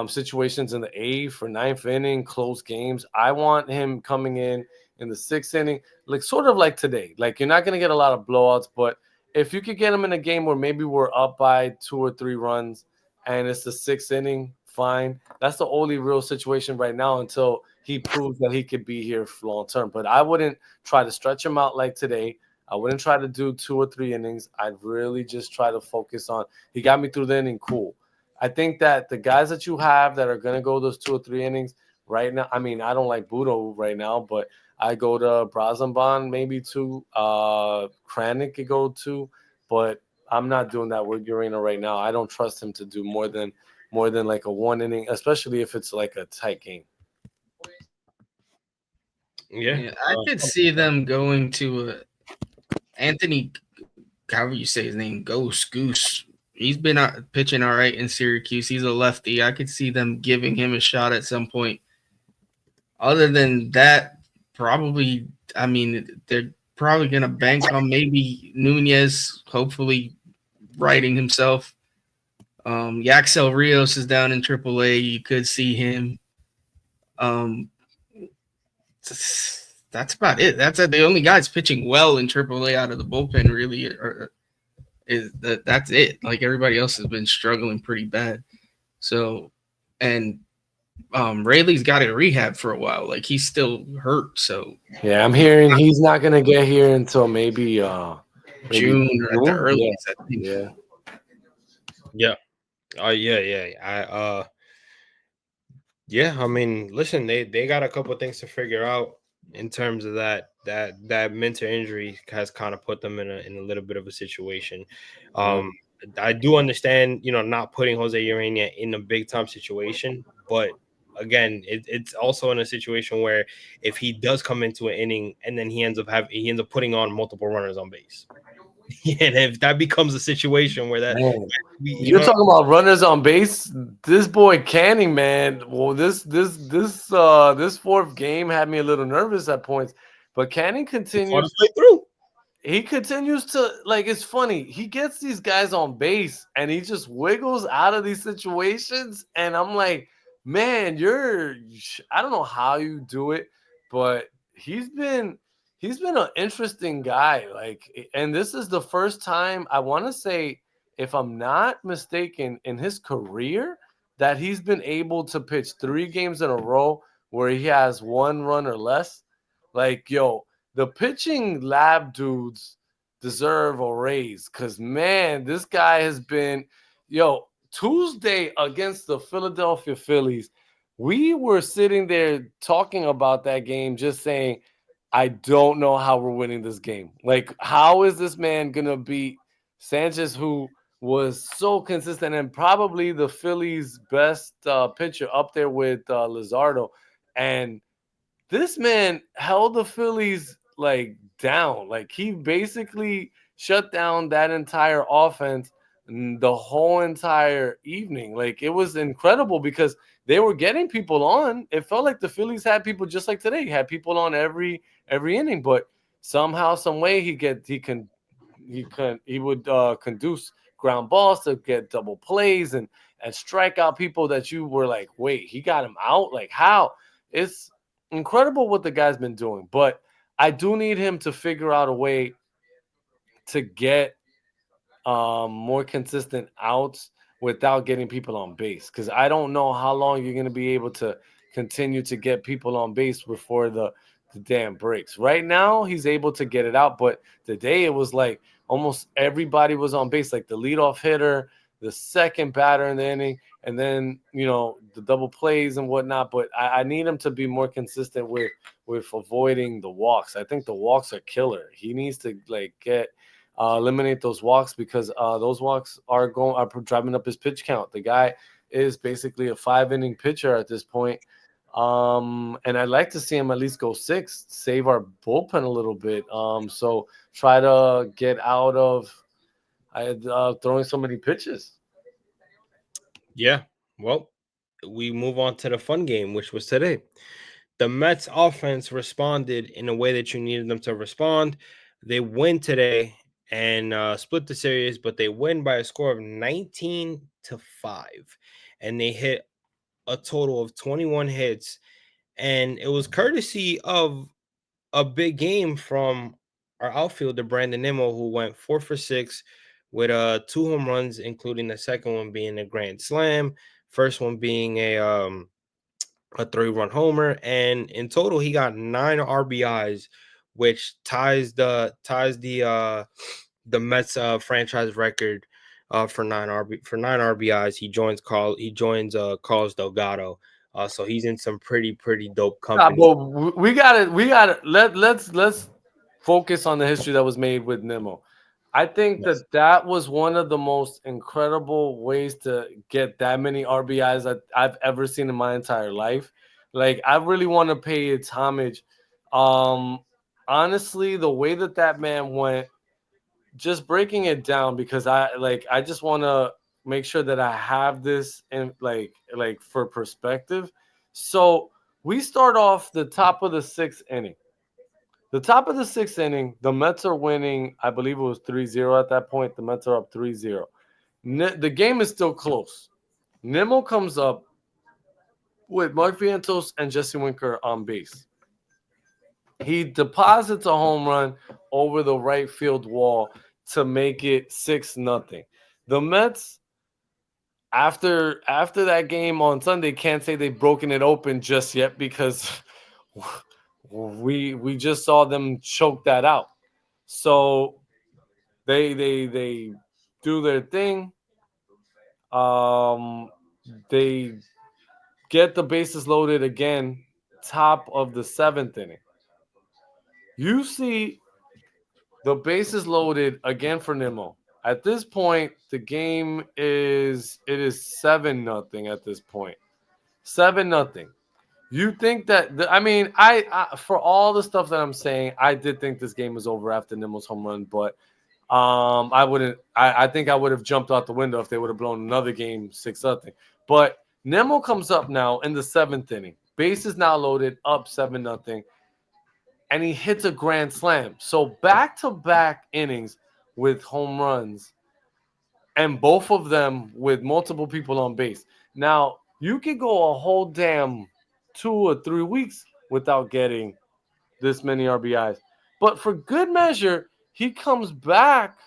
situations in the 8th or 9th inning, close games. I want him coming in the 6th inning, like sort of like today. Like, you're not going to get a lot of blowouts, but if you could get him in a game where maybe we're up by 2 or 3 runs and it's the 6th inning, fine. That's the only real situation right now until he proves that he could be here for long term. But I wouldn't try to stretch him out like today. I wouldn't try to do 2 or 3 innings. I'd really just try to focus on, he got me through the inning, cool. I think that the guys that you have that are going to go those 2 or 3 innings right now, I mean, I don't like Budo right now, but I go to Brazenban maybe 2. Kranick could go 2, but I'm not doing that with Urania right now. I don't trust him to do more than like a 1 inning, especially if it's like a tight game. Yeah, I could see them going to Anthony, however you say his name, Goose. He's been pitching all right in Syracuse. He's a lefty. I could see them giving him a shot at some point. Other than that, probably, I mean, they're probably going to bank on maybe Nunez, hopefully righting himself. Yaxel Rios is down in AAA. You could see him. That's about it. That's the only guys pitching well in AAA out of the bullpen, really. That's it. Like, everybody else has been struggling pretty bad. So, and Rayleigh's got to rehab for a while. Like, he's still hurt. So yeah, I'm hearing he's not gonna get here until maybe June or at the earliest. I think. Yeah. I mean, listen, they got a couple of things to figure out in terms of that Minter injury has kind of put them in a little bit of a situation. I do understand, not putting Jose Urania in a big time situation, but again, it's also in a situation where if he does come into an inning and then he ends up putting on multiple runners on base. And if that becomes a situation where that you're talking about runners on base, this boy Canning, man. Well, this 4th game had me a little nervous at points, but Canning continues through. he continues to like. It's funny. He gets these guys on base, and he just wiggles out of these situations. And I'm like, man, I don't know how you do it, but he's been an interesting guy. Like, and this is the first time I want to say, if I'm not mistaken, in his career that he's been able to pitch 3 games in a row where he has 1 run or less. Like, yo, the pitching lab dudes deserve a raise because, man, this guy has been, yo, Tuesday against the Philadelphia Phillies. We were sitting there talking about that game, just saying, I don't know how we're winning this game. Like, how is this man going to beat Sanchez, who was so consistent and probably the Phillies' best pitcher up there with Luzardo? And this man held the Phillies like down. Like, he basically shut down that entire offense the whole entire evening. Like, it was incredible because they were getting people on. It felt like the Phillies had people just like today. Had people on every inning, but somehow, some way he would conduce ground balls to get double plays and strike out people that you were like, wait, he got him out? Like, how? It's incredible what the guy's been doing, but I do need him to figure out a way to get more consistent outs without getting people on base, because I don't know how long you're going to be able to continue to get people on base before the damn breaks. Right now, he's able to get it out, but today it was like almost everybody was on base, like the leadoff hitter, the second batter in the inning, and then, the double plays and whatnot. But I need him to be more consistent with avoiding the walks. I think the walks are killer. He needs to eliminate those walks because those walks are driving up his pitch count. The guy is basically a 5-inning pitcher at this point. And I'd like to see him at least go 6, save our bullpen a little bit. So try to get out of throwing so many pitches. Yeah. Well, we move on to the fun game, which was today. The Mets offense responded in a way that you needed them to respond. They win today and split the series, but they win by a score of 19-5. And they hit a total of 21 hits. And it was courtesy of a big game from our outfielder, Brandon Nimmo, who went 4 for 6 with 2 home runs, including the second one being a grand slam, first one being a 3-run homer, and in total he got 9 RBIs, which ties the Mets franchise record for 9 RBIs. He joins Carlos Delgado. So he's in some pretty dope company. But we got it. Let's focus on the history that was made with Nimmo. I think that was one of the most incredible ways to get that many RBIs that I've ever seen in my entire life. Like, I really want to pay its homage. Honestly, the way that man went, just breaking it down, because I just want to make sure that I have this in like for perspective. So we start off the top of the 6th inning. The top of the 6th inning, the Mets are winning. I believe it was 3-0 at that point. The Mets are up 3-0. The game is still close. Nimmo comes up with Mark Vientos and Jesse Winker on base. He deposits a home run over the right field wall to make it 6-0. The Mets, after that game on Sunday, can't say they've broken it open just yet because we just saw them choke that out. So they do their thing. They get the bases loaded again, top of the 7th inning. You see the bases loaded again for Nimmo. At this point, the game is 7-0 at this point. 7-0. You think that I for all the stuff that I'm saying, I did think this game was over after Nimmo's home run, but I think I would have jumped out the window if they would have blown another game 6-0. But Nimmo comes up now in the 7th inning. Bases now loaded, up 7-0. and he hits a grand slam. So back-to-back innings with home runs, and both of them with multiple people on base. Now, you could go a whole damn 2 or 3 weeks without getting this many RBIs. But for good measure, he comes back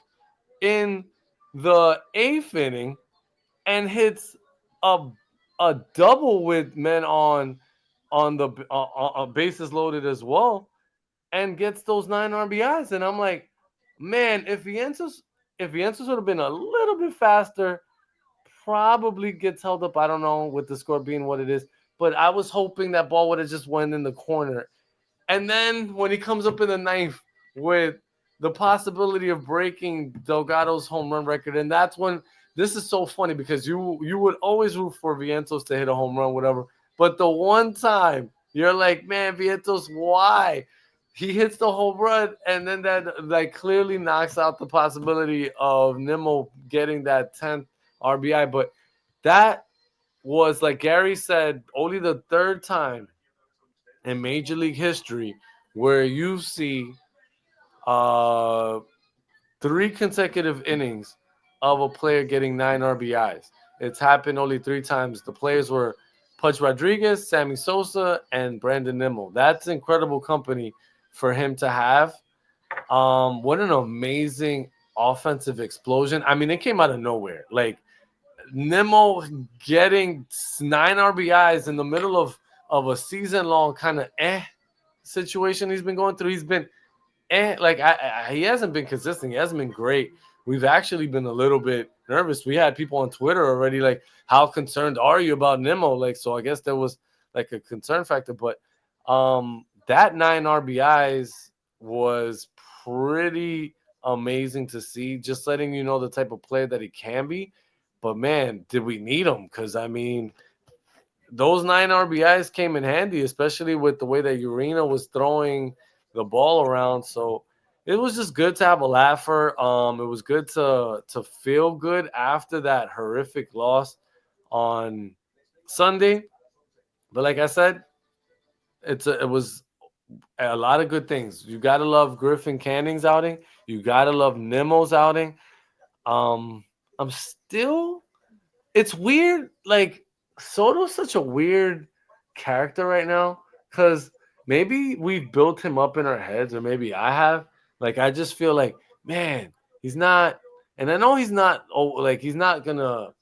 in the 8th inning and a a double with men on the bases loaded as well, and gets those 9 RBIs. And I'm like, man, if Vientos would have been a little bit faster, probably gets held up. I don't know, with the score being what it is, but I was hoping that ball would have just went in the corner. And then when he comes up in the 9th with the possibility of breaking Delgado's home run record, and that's when this is so funny, because you would always root for Vientos to hit a home run, whatever. But the one time you're like, man, Vientos, why? He hits the home run, and then that like clearly knocks out the possibility of Nimmo getting that 10th RBI. But that was, like Gary said, only the third time in Major League history where you see 3 consecutive innings of a player getting 9 RBIs. It's happened only 3 times. The players were Pudge Rodriguez, Sammy Sosa, and Brandon Nimmo. That's incredible company for him to have. What an amazing offensive explosion. I mean, it came out of nowhere. Like, Nimmo getting 9 RBIs in the middle of a season-long kind of situation he's been going through. He's been like, he hasn't been consistent. He hasn't been great. We've actually been a little bit nervous. We had people on Twitter already like, how concerned are you about Nimmo? Like, so I guess there was like a concern factor. But that 9 RBIs was pretty amazing to see, just letting you know the type of player that he can be. But, man, did we need him? Because, I mean, those 9 RBIs came in handy, especially with the way that Urena was throwing the ball around. So it was just good to have a laugher. It was good to feel good after that horrific loss on Sunday. But like I said, it was a lot of good things. You got to love Griffin Canning's outing. You got to love Nimmo's outing. I'm still – it's weird. Like, Soto's such a weird character right now, because maybe we've built him up in our heads, or maybe I have. Like, I just feel like, man, he's not – and I know he's not he's not going to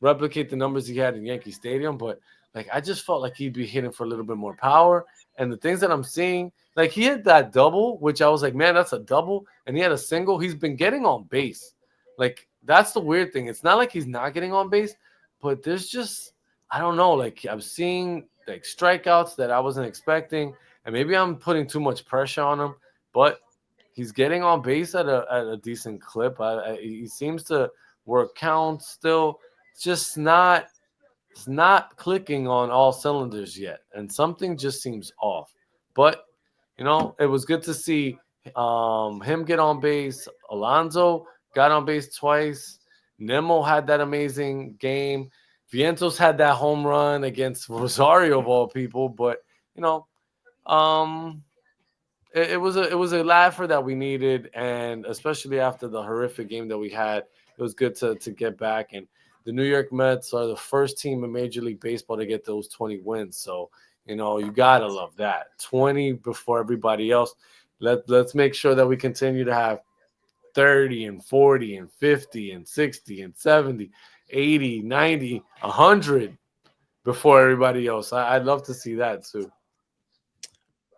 replicate the numbers he had in Yankee Stadium, but, like, I just felt like he'd be hitting for a little bit more power. And the things that I'm seeing – like, he hit that double, which I was like, man, that's a double. And he had a single. He's been getting on base. Like, that's the weird thing. It's not like he's not getting on base, but there's just – I don't know. Like, I'm seeing like strikeouts that I wasn't expecting, and maybe I'm putting too much pressure on him, but he's getting on base at a decent clip. He seems to work counts still. It's not clicking on all cylinders yet, and something just seems off. But it was good to see him get on base. Alonso got on base twice. Nimmo had that amazing game. Vientos had that home run against Rosario of all people, but it was a laugher that we needed, and especially after the horrific game that we had, it was good to get back. And the New York Mets are the first team in Major League Baseball to get those 20 wins, so you gotta love that. 20 before everybody else. Let's make sure that we continue to have 30 and 40 and 50 and 60 and 70. 80, 90, 100 before everybody else. I'd love to see that too.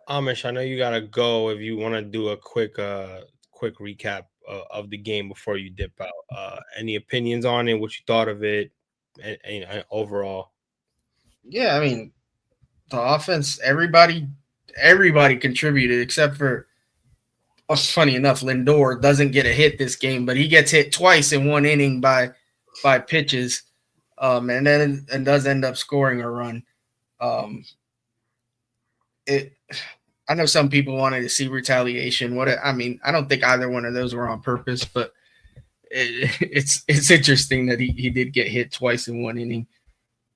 Amish, I know you gotta go. If you want to do a quick recap of the game before you dip out, any opinions on it? What you thought of it, and overall? Yeah, I mean, the offense, everybody contributed except for. Funny enough, Lindor doesn't get a hit this game, but he gets hit twice in one inning by pitches, and does end up scoring a run. I know some people wanted to see retaliation. I don't think either one of those were on purpose, but it's interesting that he did get hit twice in one inning.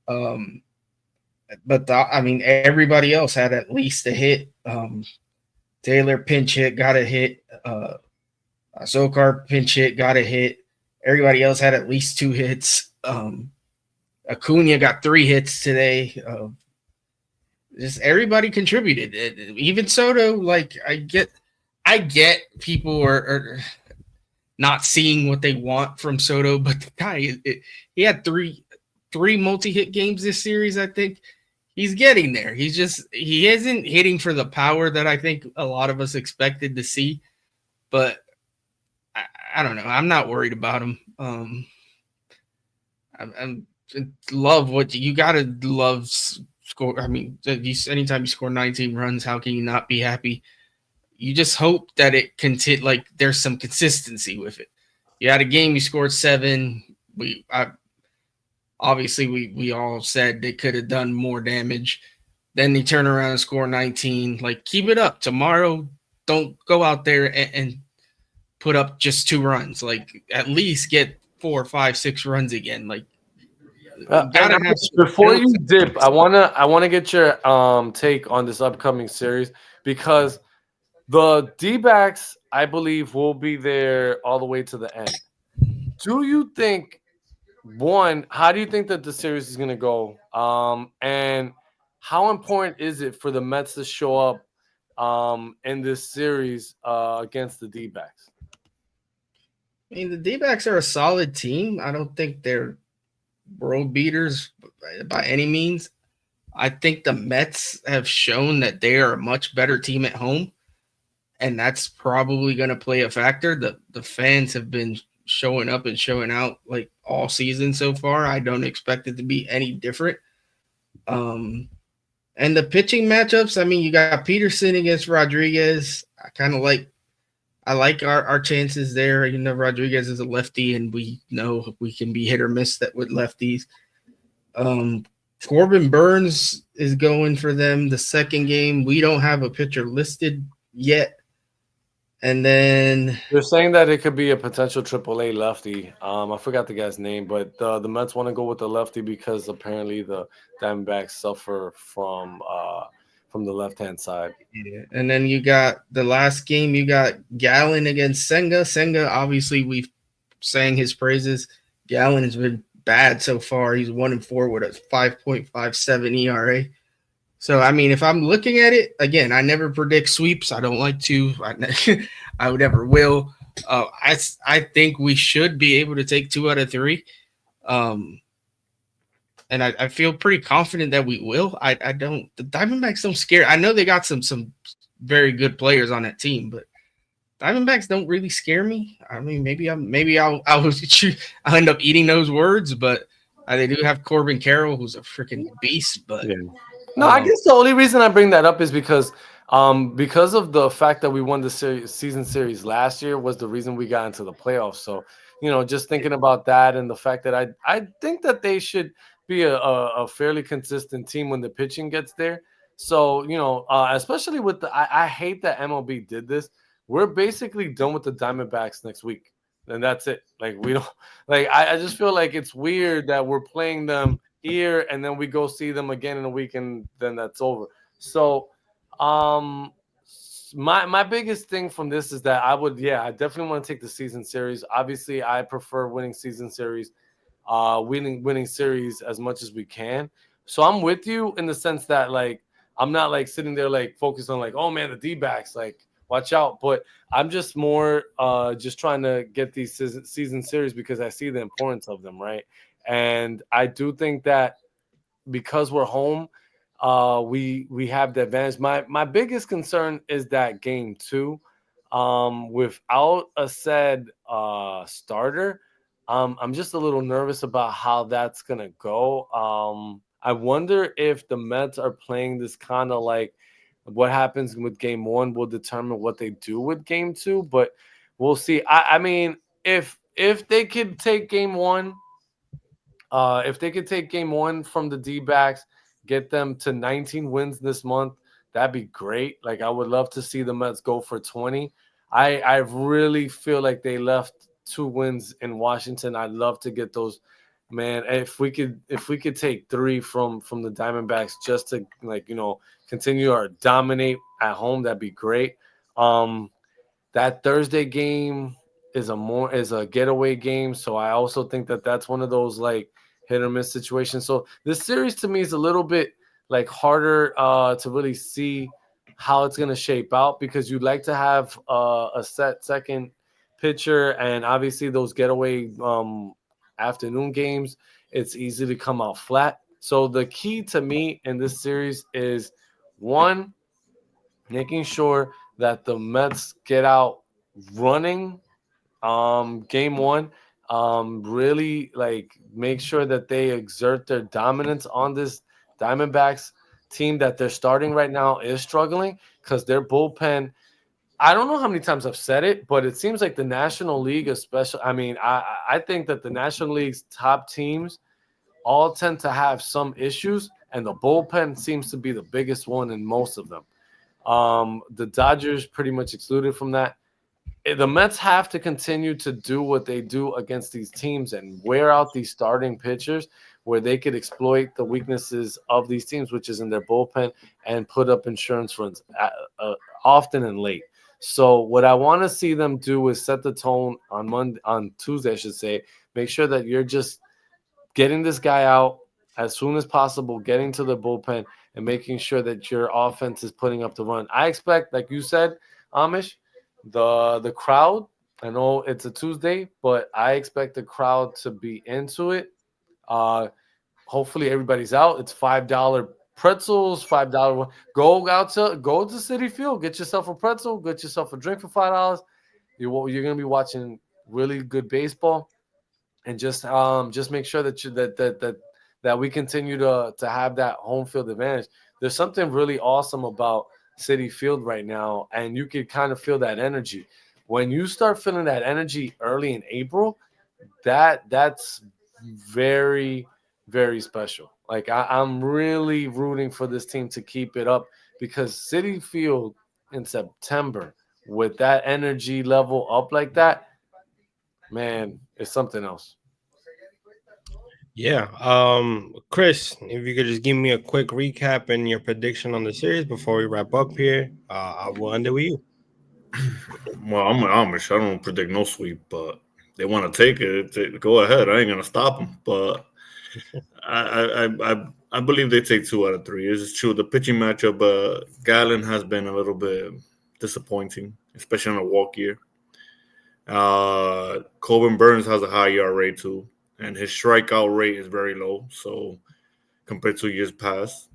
But everybody else had at least a hit. Taylor pinch hit, got a hit. Sokar pinch hit, got a hit. Everybody else had at least 2 hits. Acuna got 3 hits today. Just everybody contributed. Even Soto, like I get people are not seeing what they want from Soto, but the guy, he had three multi-hit games this series. I think he's getting there. He isn't hitting for the power that I think a lot of us expected to see, but I don't know. I'm not worried about him. I'm love what you gotta love score. I mean, anytime you score 19 runs, how can you not be happy? You just hope that it like there's some consistency with it. You had a game, you scored 7. Obviously we all said they could have done more damage. Then they turn around and score 19. Like, keep it up. Tomorrow, don't go out there and put up just 2 runs. Like, at least get 4, 5, 6 runs again. Like, before you dip, I wanna get your take on this upcoming series, because the D-backs, I believe, will be there all the way to the end. Do you think, one, how do you think that the series is gonna go? And how important is it for the Mets to show up in this series against the D-backs? I mean, the D-backs are a solid team. I don't think they're world beaters by any means. I think the Mets have shown that they are a much better team at home, and that's probably going to play a factor. The fans have been showing up and showing out like all season so far. I don't expect it to be any different. And the pitching matchups, I mean, you got Peterson against Rodriguez. I like our chances there. You know, Rodriguez is a lefty, and we know we can be hit or miss that with lefties. Corbin Burns is going for them the second game. We don't have a pitcher listed yet. And then they're saying that it could be a potential AAA lefty. I forgot the guy's name, but the Mets want to go with the lefty because apparently the Diamondbacks suffer from the left-hand side. Yeah. And then you got the last game, you got Gallen against Senga. Senga, obviously, we've sang his praises. Gallen has been bad so far. He's 1-4 with a 5.57 ERA. So, I mean, if I'm looking at it, again, I never predict sweeps. I don't like to. I would never will. I think we should be able to take 2 out of 3. And I feel pretty confident that we will. The Diamondbacks don't scare. I know they got some very good players on that team, but Diamondbacks don't really scare me. I mean, maybe I'll end up eating those words, but they do have Corbin Carroll, who's a freaking beast. But yeah. No, I guess the only reason I bring that up is because of the fact that we won the season series last year was the reason we got into the playoffs. So, you know, just thinking about that and the fact that I think that they should be a fairly consistent team when the pitching gets there. So, you know, especially with I hate that MLB did this. We're basically done with the Diamondbacks next week, and that's it. Like, we don't like. I just feel like it's weird that we're playing them here and then we go see them again in a week and then that's over. So, my biggest thing from this is that I definitely want to take the season series. Obviously, I prefer winning season series. Winning series as much as we can. So I'm with you in the sense that, like, I'm not like sitting there like focused on like, oh man, the D-backs, like, watch out. But I'm just more just trying to get these season series because I see the importance of them, right? And I do think that because we're home, we have the advantage. My biggest concern is that game 2, without a said starter. I'm just a little nervous about how that's going to go. I wonder if the Mets are playing this kind of like what happens with game 1 will determine what they do with game 2, but we'll see. I mean, if they could take game 1, if they could take game 1 from the D-backs, get them to 19 wins this month, that'd be great. Like, I would love to see the Mets go for 20. I really feel like they left 2 wins in Washington. I'd love to get those, man. If we could take 3 from the Diamondbacks just to, like, you know, continue or dominate at home, that'd be great. That Thursday game is a getaway game, so I also think that that's one of those like hit or miss situations. So this series to me is a little bit like harder to really see how it's gonna shape out because you'd like to have a set second pitcher, and obviously those getaway afternoon games, it's easy to come out flat. So the key to me in this series is one, making sure that the Mets get out running game one. Really like make sure that they exert their dominance on this Diamondbacks team that they're starting right now is struggling because their bullpen. I don't know how many times I've said it, but it seems like the National League, especially. I mean, I think that the National League's top teams all tend to have some issues, and the bullpen seems to be the biggest one in most of them. The Dodgers pretty much excluded from that. The Mets have to continue to do what they do against these teams and wear out these starting pitchers where they could exploit the weaknesses of these teams, which is in their bullpen, and put up insurance runs often and late. So what I want to see them do is set the tone on Tuesday, I should say. Make sure that you're just getting this guy out as soon as possible, getting to the bullpen, and making sure that your offense is putting up the run. I expect, like you said, Amish, the crowd. I know it's a Tuesday, but I expect the crowd to be into it. Uh, Hopefully everybody's out. It's $5 pretzels, $5. Go to City Field, get yourself a pretzel, get yourself a drink for $5. You're gonna be watching really good baseball, and just make sure that that we continue to have that home field advantage. There's something really awesome about City Field right now, and you can kind of feel that energy. When you start feeling that energy early in April, that's very, very special. Like I'm really rooting for this team to keep it up because City Field in September with that energy level up like that, man, it's something else. Yeah. Chris, if you could just give me a quick recap and your prediction on the series before we wrap up here, I will end it with you. Well, I'm an Amish. I don't predict no sweep, but they want to take it. Go ahead. I ain't gonna stop them. But I believe they take 2 out of 3. It's true. The pitching matchup, Gallon has been a little bit disappointing, especially on a walk year. Corbin Burns has a high ERA too, and his strikeout rate is very low. So compared to years past,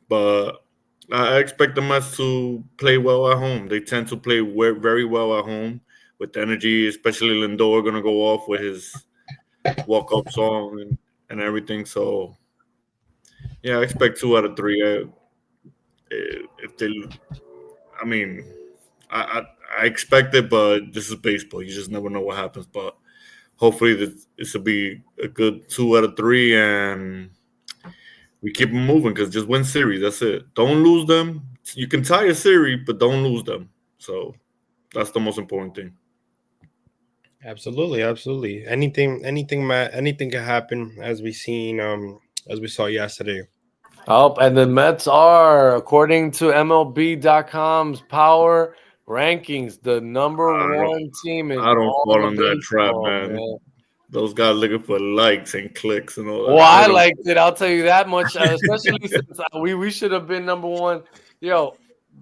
but I expect the Mets to play well at home. They tend to play very well at home with energy, especially Lindor going to go off with his walk-up song and everything. So, yeah, I expect 2 out of 3. If they, I mean, I expect it, but this is baseball. You just never know what happens. But hopefully, this will be a good 2 out of 3, and we keep them moving because just win series. That's it. Don't lose them. You can tie a series, but don't lose them. So that's the most important thing. Absolutely, absolutely. Anything, Matt. Anything can happen as we saw yesterday. Oh, and the Mets are, according to MLB.com's power rankings, the number I don't, one team in I don't all fall of in that trap, baseball, man. man. Those guys looking for likes and clicks and all Well, that. I I don't. liked it. I'll tell you that much. Especially since we should have been number one. Yo,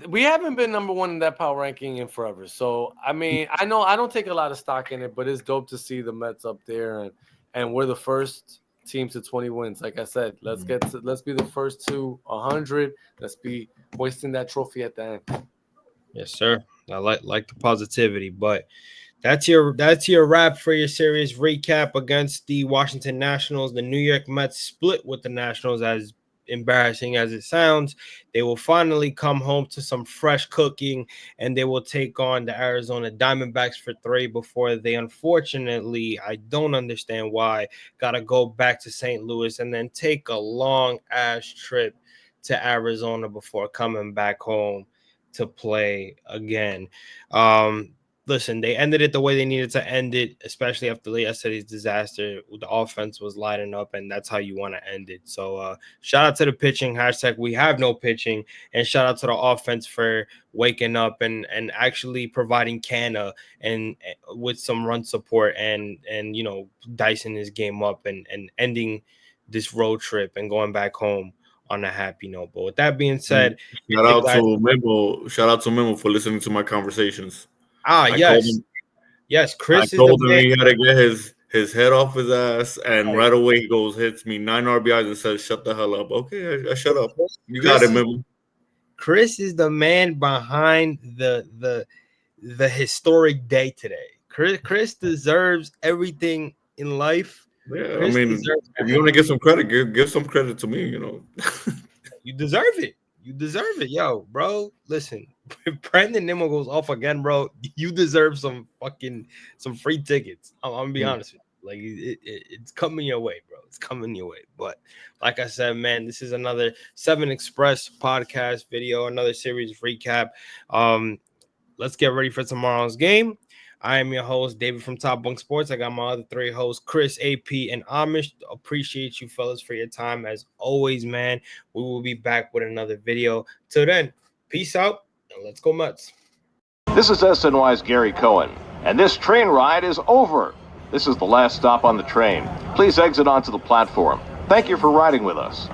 we haven't been number one in that power ranking in forever. So I mean, I know I don't take a lot of stock in it, but it's dope to see the Mets up there, and we're the first team to 20 wins. Like I said, let's be the first to 100. Let's be hoisting that trophy at the end. Yes, sir. I like the positivity, but that's your wrap for your series recap against the Washington Nationals. The New York Mets split with the Nationals. As embarrassing as it sounds, they will finally come home to some fresh cooking, and they will take on the Arizona Diamondbacks for 3 before they, unfortunately, I don't understand why, gotta go back to St. Louis and then take a long ass trip to Arizona before coming back home to play again. Um, listen, they ended it the way they needed to end it, especially after yesterday's disaster. The offense was lighting up, and that's how you want to end it. So shout out to the pitching, hashtag we have no pitching, and shout out to the offense for waking up and actually providing Canna and with some run support and you know, dicing his game up and ending this road trip and going back home on a happy note. But with that being said, shout out to Memo for listening to my conversations. Yes, Chris. I told him he had to get his head off his ass, and right away he goes, hits me 9 RBIs and says, "Shut the hell up." Okay, I shut up. You got it, Memo. Chris is the man behind the historic day today. Chris deserves everything in life. Yeah, Chris, I mean, if you want to give some credit, give some credit to me. You know, you deserve it. You deserve it, yo, bro. Listen, if Brandon Nimmo goes off again, bro, you deserve some free tickets. I'm gonna be honest with you. Like it's coming your way, bro. It's coming your way. But like I said, man, this is another 7 Express podcast video, another series recap. Let's get ready for tomorrow's game. I am your host, David from Top Bunk Sports. I got my other 3 hosts, Chris, AP, and Amish. Appreciate you fellas for your time. As always, man, we will be back with another video. Till then, peace out, and let's go Mets. This is SNY's Gary Cohen, and this train ride is over. This is the last stop on the train. Please exit onto the platform. Thank you for riding with us.